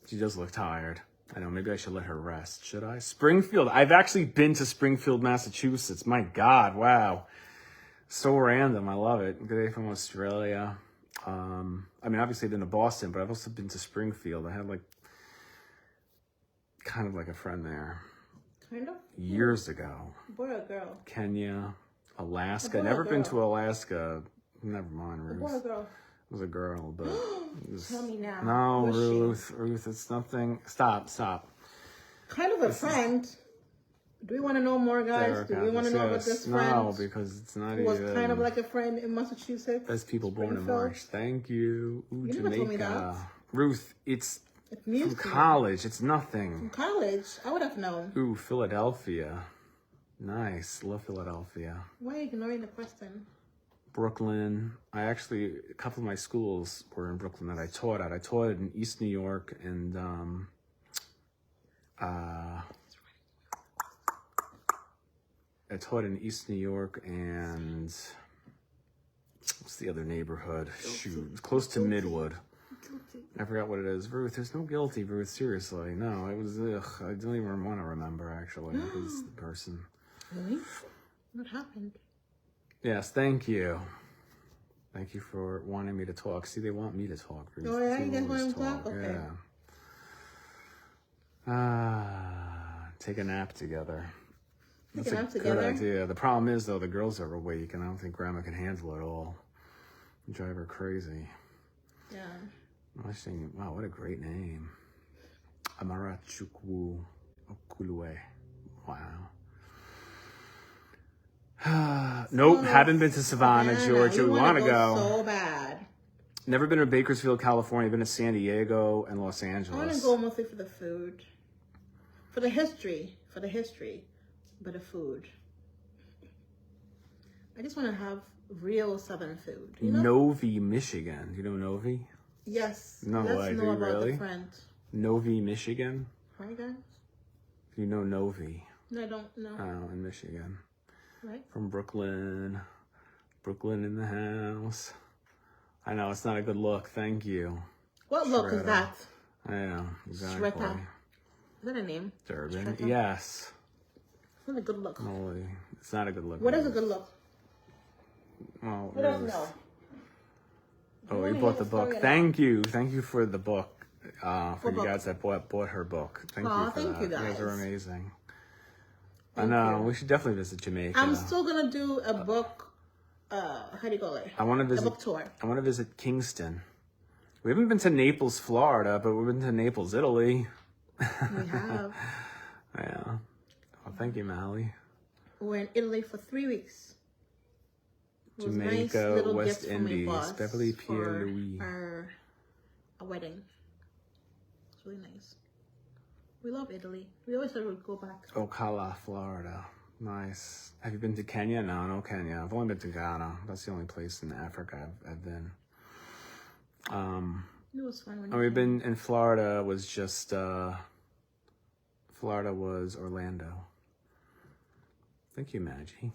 She does look tired. I know. Maybe I should let her rest. Should I? Springfield. I've actually been to Springfield, Massachusetts. My God. Wow. So random. I love it. Good day from Australia. I mean, obviously I've been to Boston, but I've also been to Springfield. I had kind of like a friend there. Kind of? Years ago. Boy or girl? Kenya, Alaska. boy or Never been girl? to Alaska. Never mind, Ruth. Boy or girl? It was a girl, but it was... Tell me now. No, Was she? Ruth, it's nothing. Stop. Kind of a friend. Do we want to know more, guys? Do we want to know about this friend? No, because it's not Who was even... kind of like a friend in Massachusetts? Best people born in Springfield? March. Thank you. Ooh, You never told me Jamaica. that. Ruth, it's It's from music. college. It's nothing. College? I would have known. Ooh, Philadelphia. Nice. Love Philadelphia. Why are you ignoring the question? Brooklyn. A couple of my schools were in Brooklyn that I taught at. I taught in East New York and I taught in East New York and what's the other neighborhood? Shoot, it's close to Midwood. I forgot what it is. Ruth, there's no guilty, Ruth. Seriously, no. It was. I don't even want to remember actually. Who's the person? Really? What happened? Yes, thank you. Thank you for wanting me to talk. See, they want me to talk. Ruth. Oh, yeah? They You guys want always him to talk? Okay. Yeah. Take a nap together. Take That's a nap good together? idea. The problem is, though, the girls are awake, and I don't think Grandma can handle it all. Drive her crazy. Yeah. I was thinking, wow, what a great name. Amarachukwu Okulue. Wow. Nope, haven't been to Savannah, Georgia. We want to go. So bad. Never been to Bakersfield, California. Been to San Diego and Los I want Angeles. to go mostly for the food, for the history, but the food. I just want to have real Southern food. You know? Novi, Michigan. You know Novi? Yes. No Let's way, know do you about really? the friend. Novi, Michigan. Right, guys? You know Novi? No, I don't know. Oh, in Michigan. Right? From Brooklyn. Brooklyn in the house. I know, it's not a good look. Thank you. What look is Shredder. that? Yeah, exactly. Shredder. Is that a name? Durbin. Shredder? Yes. It's not a good look. Holy. It's not a good look. What is a good look? Well, Who doesn't know? Oh, You you wanna bought hear the the story book. or Thank you. Thank you for the book. For What you book? guys that bought her book. Thank Aw, you for thank that. you You guys are guys. amazing. I Thank know. you. We should definitely visit Jamaica. I'm still gonna do a book. How do you call it? I want to A visit. book tour. I want to visit Kingston. We haven't been to Naples, Florida, but we've been to Naples, Italy. We have. Yeah. Oh, thank you, Mally. We're in Italy for 3 weeks. It was nice Jamaica, little West gifts from my Indies, boss Beverly Pierre for Louis. our wedding. It's really nice. We love Italy. We always thought we'd go back. Ocala, Florida. Nice. Have you been to Kenya? No Kenya. I've only been to Ghana. That's the only place in Africa I've been. It was fun when And we've been in Florida. Was just Florida was Orlando. Thank you, Maggie.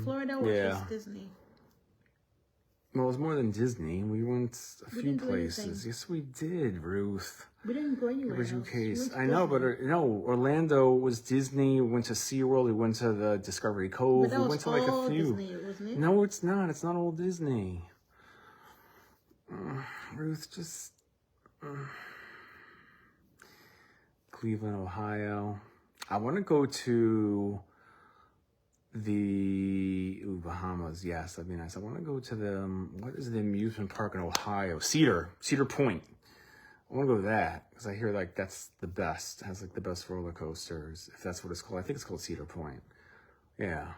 Florida was Yeah. just Disney. Well, it was more than Disney. We went a We few didn't do places. anything. Yes, we did, Ruth. We didn't go anywhere Where's your else. case? We went to I know, Disney. but no, Orlando was Disney. We went to SeaWorld. We went to the Discovery Cove. But that We was went to like all a few. Disney, wasn't it? No, it's not. It's not all Disney. Ruth, just Cleveland, Ohio. I want to go to the Bahamas. Yes, that'd be nice. I want to go to the what is the amusement park in Ohio? Cedar Point. I want to go to that because I hear like that's the best. It has like the best roller coasters, if that's what it's called. I think it's called Cedar Point. Yeah,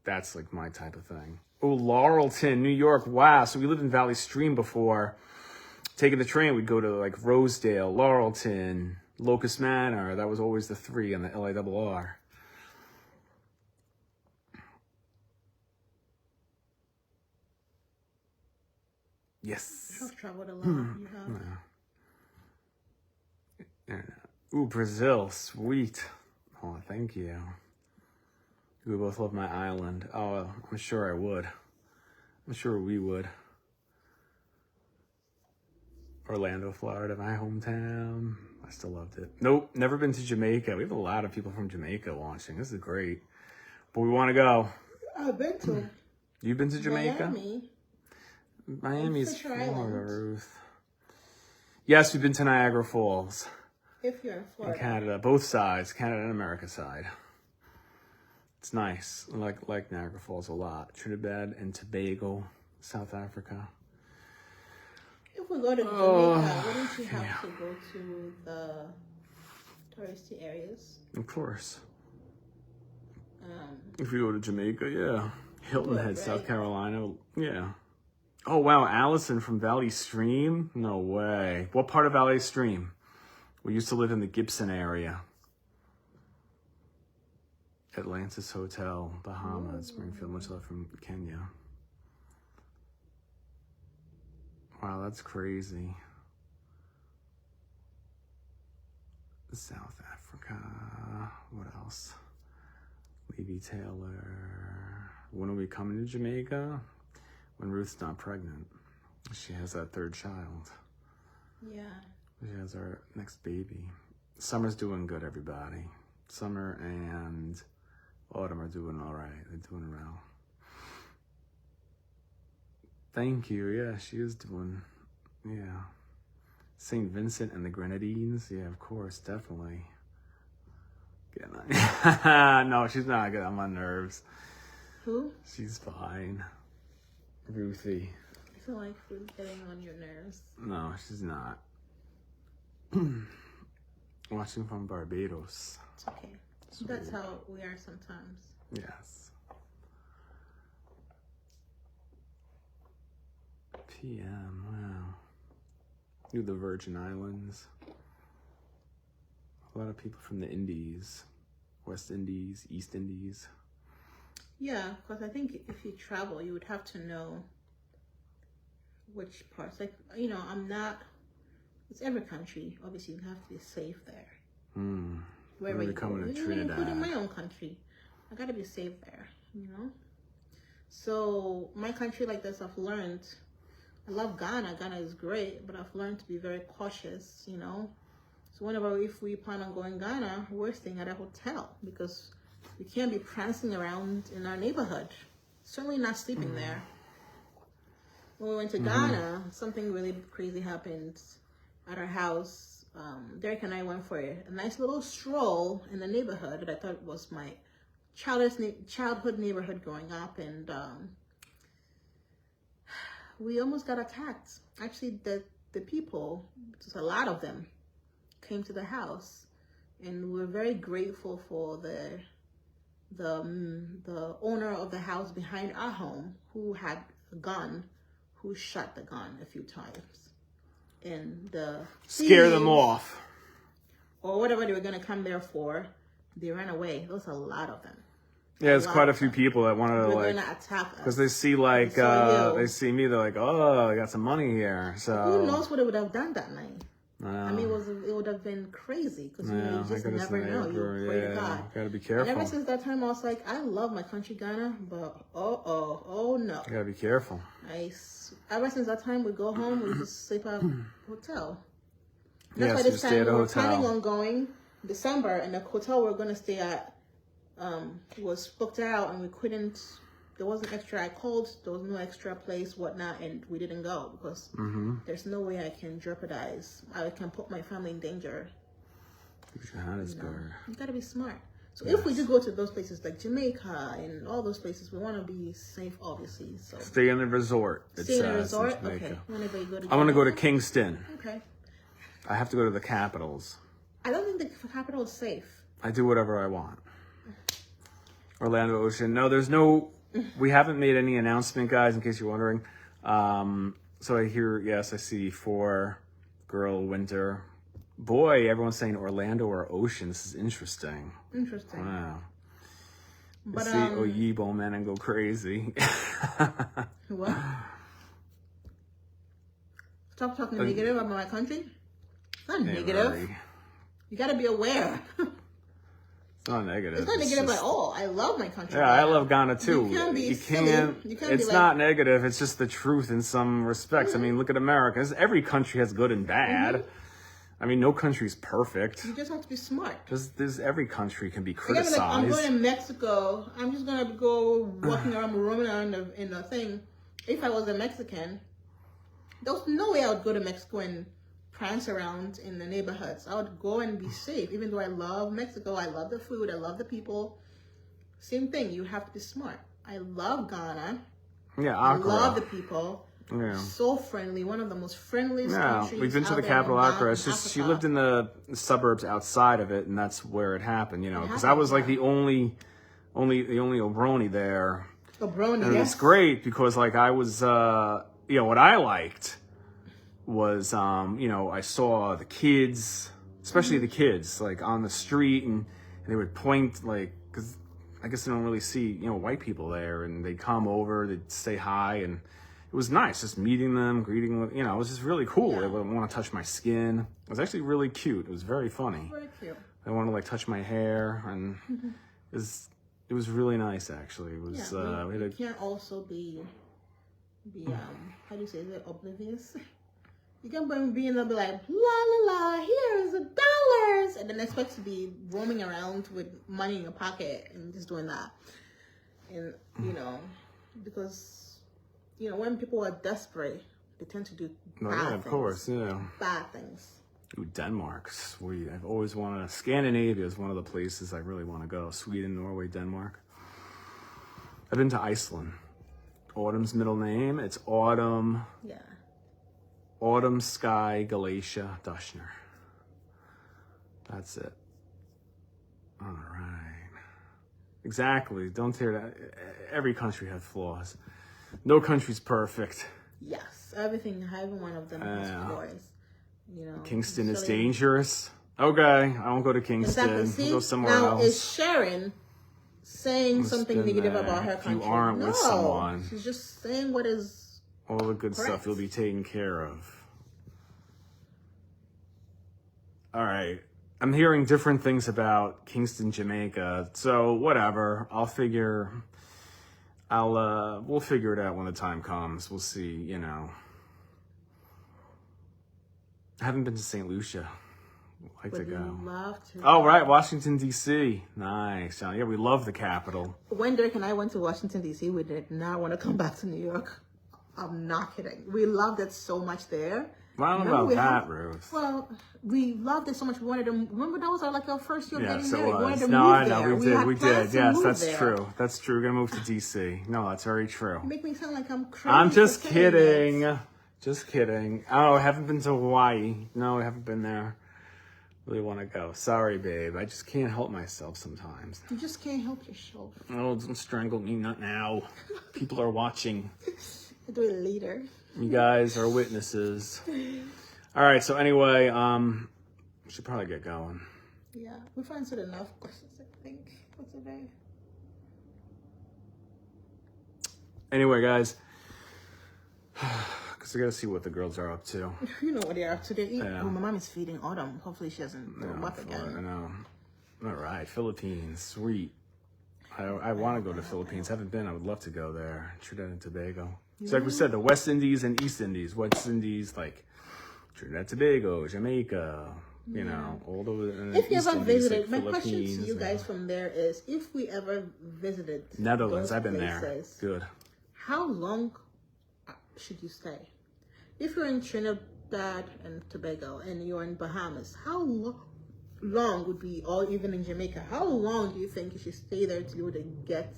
that's like my type of thing. Oh, Laurelton, New York. Wow. So we lived in Valley Stream before. Taking the train, we'd go to like Rosedale, Laurelton, Locust Manor. That was always the 3 on the LIRR. Yes. You have traveled a lot. You have. Ooh, Brazil, sweet. Oh, thank you. We both love my island. Oh, I'm sure I would. I'm sure we would. Orlando, Florida, my hometown. I still loved it. Nope, never been to Jamaica. We have a lot of people from Jamaica watching. This is great. But we want to go. I've been to You've been to Jamaica? Miami. Miami's Fisher Florida, Island. Ruth. Yes, we've been to Niagara Falls. If you're in In Florida. Canada, both sides, Canada and America side. It's nice. I like Niagara Falls a lot. Trinidad and Tobago, South Africa. If we go to Jamaica, wouldn't you have to go to the touristy areas? Of course. If we go to Jamaica, yeah. Hilton Head, Right. South Carolina, yeah. Oh, wow, Allison from Valley Stream? No way. What part of Valley Stream? We used to live in the Gibson area. Atlantis Hotel, Bahamas, Springfield, much love from Kenya. Wow, that's crazy. South Africa. What else? Levy Taylor. When are we coming to Jamaica? When Ruth's not pregnant. She has that 3rd child. Yeah. She has our next baby. Summer's doing good, everybody. Summer and Autumn are doing all right. They're doing well. Thank you. Yeah, she is doing, yeah. St. Vincent and the Grenadines. Yeah, of course, definitely. No, she's not good. I'm on nerves. Who? She's fine. Ruthie. I feel like we're getting on your nerves. No, she's not. Watching from Barbados. It's okay. That's how we are sometimes. Yes. PM, wow. New the Virgin Islands. A lot of people from the Indies, West Indies, East Indies. Yeah, because I think if you travel, you would have to know which parts. Like, you know, it's every country. Obviously, you have to be safe there. Wherever Really you go. coming to Even Trinidad. including my own country. I gotta be safe there, you know? So, my country like this, I've learned. I love Ghana. Ghana is great, but I've learned to be very cautious, you know? So, if we plan on going Ghana, we're staying at a hotel because we can't be prancing around in our neighborhood. Certainly not sleeping there. When we went to Ghana, something really crazy happened at our house. Derek and I went for a nice little stroll in the neighborhood that I thought was my childhood neighborhood growing up, and we almost got attacked. Actually, the people, just a lot of them, came to the house, and we were very grateful for the owner of the house behind our home, who had a gun, who shot the gun a few times. And scare them off. Or whatever they were going to come there for, they ran away. There was a lot of them. Yeah, there's quite a few people that wanted to They're like, going to attack us. because they see like, they see me, they're like, oh, I got some money here. So who knows what it would have done that night? I mean, it would have been crazy because you just never know. You pray to God. Gotta be careful. And ever since that time, I was like, I love my country, Ghana, but oh no. You gotta be careful. Ever since that time, we go home, we just sleep at a hotel. Yes, That's why this stay time at a we were hotel. planning on going December, and the hotel we're going to stay at was booked out, and we couldn't. There wasn't extra. I called. There was no extra place, whatnot, and we didn't go because there's no way I can jeopardize. I can put my family in danger. Johannesburg. You gotta be smart. So if we do go to those places like Jamaica and all those places, we want to be safe, obviously. So Stay in the resort. stay in a resort. Okay. Whenever you go to. I want to go to Kingston. Okay. I have to go to the capitals. I don't think the capital is safe. I do whatever I want. Orlando Ocean. No, there's no. We haven't made any announcement, guys, in case you're wondering. So I hear, yes, I see 4 girl winter. Boy, everyone's saying Orlando or Ocean. This is interesting. Interesting. Wow. But I see Oyibo man and go crazy. What? Stop talking negative about my country. It's not negative. Really. You gotta be aware. It's not negative. It's not negative just, at all. I love my country. Yeah, I love Ghana too. You can't be You silly. can't. You can't It's be not negative. It's just the truth in some respects. I mean, look at America. Every country has good and bad. I mean, no country's perfect. You just have to be smart. Every country can be Like, criticized. I'm going to Mexico. I'm just gonna go walking around, roaming around in the thing. If I was a Mexican, there's no way I would go to Mexico and prance around in the neighborhoods. I would go and be safe. Even though I love Mexico, I love the food, I love the people. Same thing. You have to be smart. I love Ghana. Yeah, I Accra. love the people. Yeah. So friendly. One of the most friendliest Yeah, countries. we've been to out the there capital, in Accra. It's just she Africa. lived in the suburbs outside of it, and that's where it happened. You know, because I happened, was like yeah. the only Obroni there. Obroni, And yes. it's great because like I was, what I liked was, I saw the kids, especially the kids, like on the street, and they would point like, because I guess they don't really see, white people there, and they'd come over, they'd say hi, and it was nice just meeting them, greeting them, it was just really cool. Yeah. They would want to touch my skin. It was actually really cute. It was very funny. Very cute. They wanted to like touch my hair, and it was really nice actually. It was, Yeah, we had you a, can't also be how do you say, is it oblivious? You can't be in there be like, la la la, here's $1, and then expect to be roaming around with money in your pocket and just doing that. And because when people are desperate, they tend to do bad things. of course, yeah. Bad things. Ooh, Denmark. I've always wanted. Scandinavia is one of the places I really want to go. Sweden, Norway, Denmark. I've been to Iceland. Autumn's middle name. It's Autumn. Yeah. Autumn Sky Galatia Dushner. That's it. All right. Exactly. Don't tear that. Every country has flaws. No country's perfect. Yes, every one of them has flaws. You know, Kingston is dangerous. Okay, I won't go to Kingston. Exactly. See, We'll go somewhere now else. is Sharon saying something negative about her If country? you aren't with someone, she's just saying what is all the good correct. stuff you'll be taken care of. All right. I'm hearing different things about Kingston, Jamaica. So whatever. We'll figure it out when the time comes. We'll see, you know. I haven't been to St. Lucia. I'd like to go. Love to. Oh, right. Washington, D.C. Nice. Yeah, we love the capital. When Derek and I went to Washington, D.C., we did not want to come back to New York. I'm not kidding. We loved it so much there. Well, I don't know about that, Ruth. Well, we loved it so much. We wanted to. Remember that was our first year getting married. It was. We wanted to No, move I know. there. We did. Yes, that's there. true. That's true. We're going to move to D.C. No, that's very true. You make me sound like I'm crazy. I'm just kidding. Just kidding. Oh, I haven't been to Hawaii. No, I haven't been there. Really want to go. Sorry, babe. I just can't help myself sometimes. You just can't help yourself. Oh, don't strangle me. Not now. People are watching. Do it later. You guys are witnesses. All right. So anyway, we should probably get going. Yeah, we've answered enough questions, I think, for today. Anyway, guys. Because I got to see what the girls are up to. You know what they're up to. Oh, my mom is feeding Autumn. Hopefully she doesn't throw up again. I know. All right. Philippines. Sweet. I want to go to the Philippines. Haven't been. I would love to go there. Trinidad and Tobago. So like we said, the West Indies and East Indies. West Indies, like Trinidad and Tobago, Jamaica, you know, all the If you East ever Indies, visited, like my question to Philippines you guys from there is, if we ever visited Netherlands, those I've been places, there. Good. how long should you stay? If you're in Trinidad and Tobago and you're in Bahamas, how long would be, or even in Jamaica, how long do you think you should stay there to be able to get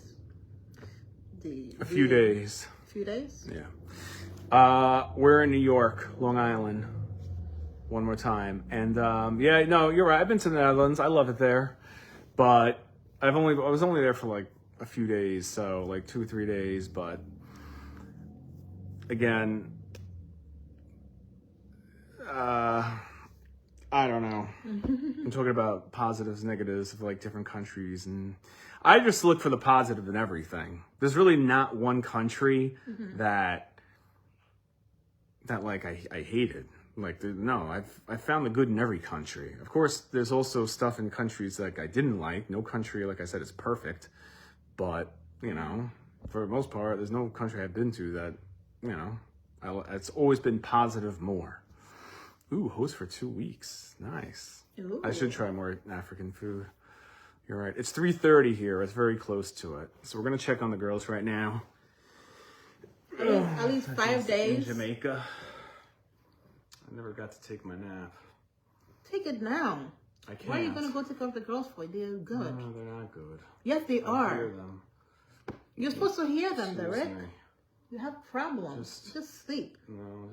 a few days. A few days? Yeah. We're in New York, Long Island. One more time. And yeah, no, you're right. I've been to the Netherlands. I love it there. But I was only there for like a few days, so like 2 or 3 days, but again, I don't know. I'm talking about positives, negatives of like different countries, and I just look for the positive in everything. There's really not one country that like I hated. Like no, I've found the good in every country. Of course, there's also stuff in countries like I didn't like. No country, like I said, is perfect, but you know, for the most part, there's no country I've been to that, you know, it's always been positive more. Ooh, host for 2 weeks. Nice. Ooh. I should try more African food. You're right. It's 3:30 here. It's very close to it. So we're going to check on the girls right now. At least 5 days. In Jamaica. I never got to take my nap. Take it now. I can't. Why are you going to go take off the girls for? They're good. No, they're not good. Yes, they are. I hear them. You're supposed to hear them, Excuse Derek. me. You have problems. Just sleep. No,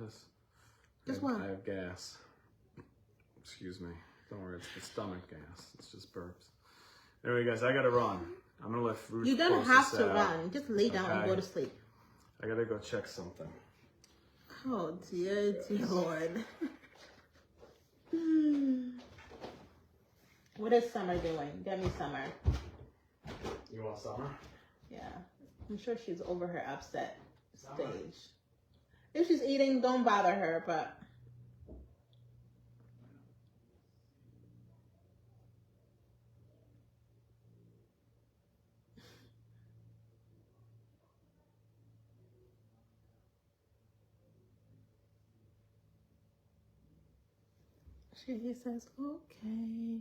Just what? I have gas. Excuse me. Don't worry, it's the stomach gas. It's just burps. Anyway, guys, I gotta run. I'm gonna let Ruth. You don't close have this to out. run. Just lay down and go to sleep. I gotta go check something. Oh, dear Lord. What is Summer doing? Get me Summer. You want Summer? Yeah. I'm sure she's over her upset stage. If she's eating, don't bother her, but... She says, okay.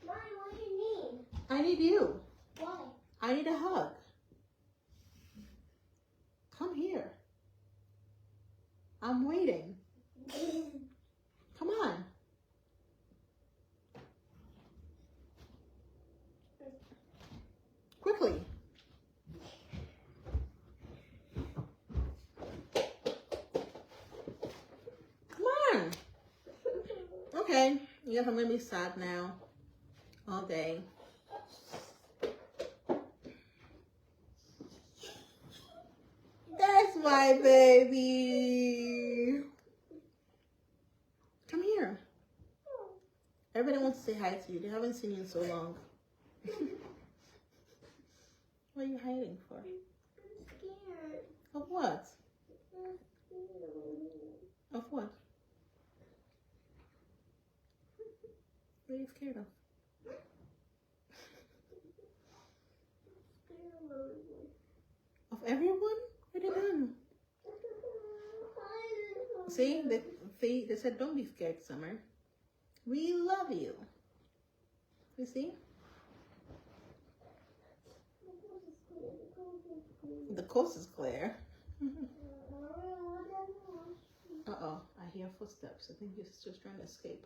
Mommy, what do you need? I need you. Why? I need a hug. Come here. I'm waiting. Come on. Quickly. Come on. Okay. Yes, I'm gonna be sad now all day. That's my baby. Come here. Everybody wants to say hi to you. They haven't seen you in so long. What are you hiding for? I'm scared. Of what? I'm scared. Of what? What are you scared of? Of everyone? What are you doing? See, they said don't be scared, Summer. We love you. You see? The coast is clear. Uh-oh, I hear footsteps. I think your sister's trying to escape.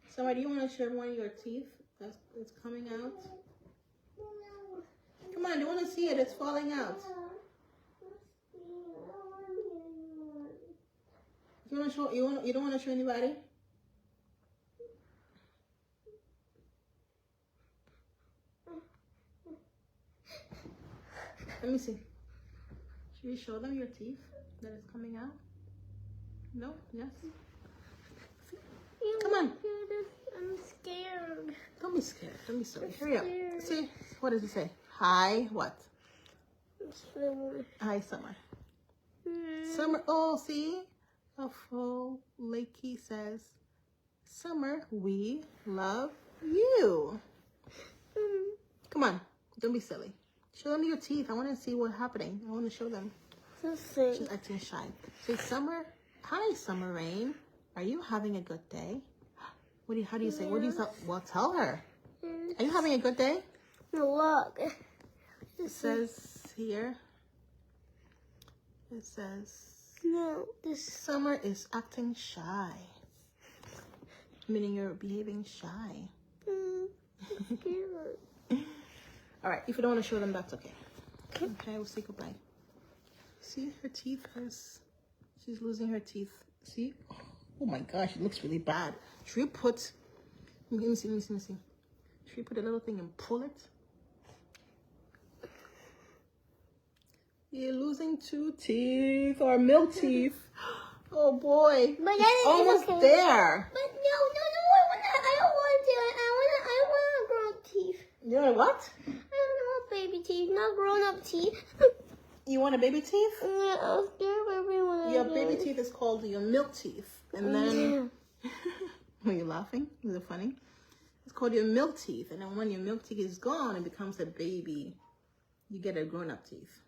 Summer, do you want to show one of your teeth that's coming out? Come on, do you want to see it? It's falling out. You want to show? You don't want to show anybody? Let me see. Should you show them your teeth that is coming out? No? Yes? Come on. I'm scared. Don't be scared. Don't be sorry. Hurry up. See? What does it say? Hi, what? Hi, Summer. Summer. Oh, see? A full Lakey says, Summer, we love you. Come on. Don't be silly. Show them your teeth. I want to see what's happening. I want to show them. She's acting shy. Say, Summer. Hi, Summer Rain. Are you having a good day? How do you say? What do you tell? Well, tell her. Are you having a good day? Look. It says here. It says No, Summer is acting shy. Meaning you're behaving shy. scared. All right. If you don't want to show them, that's okay. Okay, we'll say goodbye. See her teeth. She's losing her teeth. See? Oh my gosh, it looks really bad. Should we put? Let me see. Should we put a little thing and pull it? You're losing 2 teeth or milk teeth. Oh boy, But it's almost there. But no, I don't want to. I want grown teeth. You know what? I don't want baby teeth, not grown up teeth. You want a baby teeth? Yeah, I'm scared of everyone. Your baby teeth is called your milk teeth. And then, were you laughing? Is it funny? It's called your milk teeth. And then when your milk teeth is gone, it becomes a baby. You get a grown-up teeth,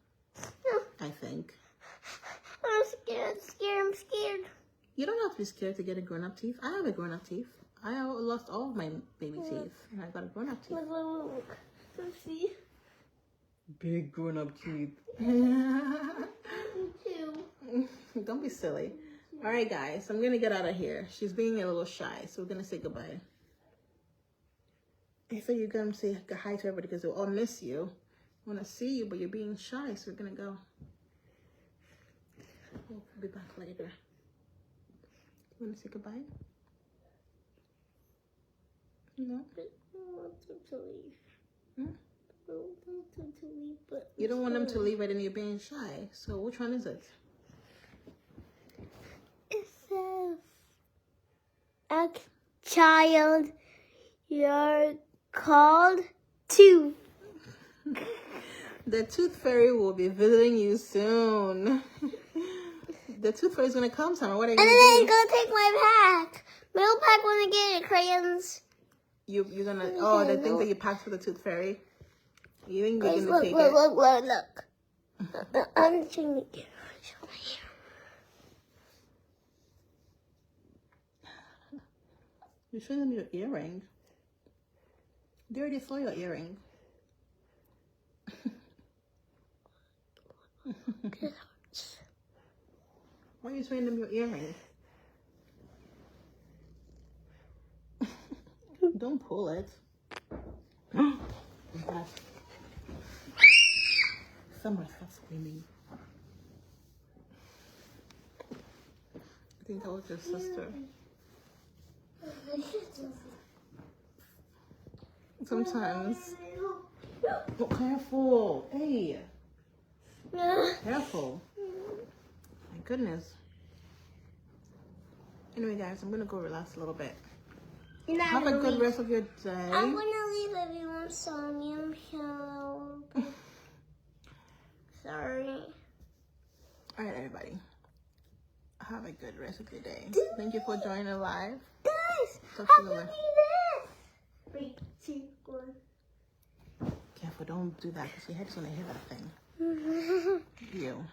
I think. I'm scared. You don't have to be scared to get a grown-up teeth. I have a grown-up teeth. I lost all of my baby teeth. And I got a grown-up teeth. Look. Let's see. Big grown-up teeth. Me too. Don't be silly. All right, guys, I'm gonna get out of here. She's being a little shy, so we're gonna say goodbye. I thought you're gonna say hi to everybody because they'll all miss you. Want to see you, but you're being shy, so we're gonna go. We'll be back later. You wanna say goodbye? No. I want them to leave. Hmm? I want them to leave, but You don't want them to leave, right? And you're being shy. So which one is it? It says, "A child, you're called to." The Tooth Fairy will be visiting you soon. The Tooth Fairy is gonna come, Summer. What are you And gonna then I'm do? gonna take my pack. My little pack wanna get crayons. You're gonna the thing that you packed for the Tooth Fairy. You think you're gonna take it? Look. I'm trying to get show my hair. You're showing them your earring. They already saw your earring. Why are you showing them your earring? Don't pull it. Summer, stop screaming. I think that was your sister. Sometimes. Oh, careful. Hey. Careful. My goodness. Anyway, guys, I'm going to go relax a little bit. Have a good rest of your day. I'm gonna leave everyone song. Sorry. All right, everybody. Have a good rest of your day. Thank you for joining live. Guys, Talk how to you can later. we this? 3, 2, 1. Careful, don't do that because your head's going to hit that thing. You.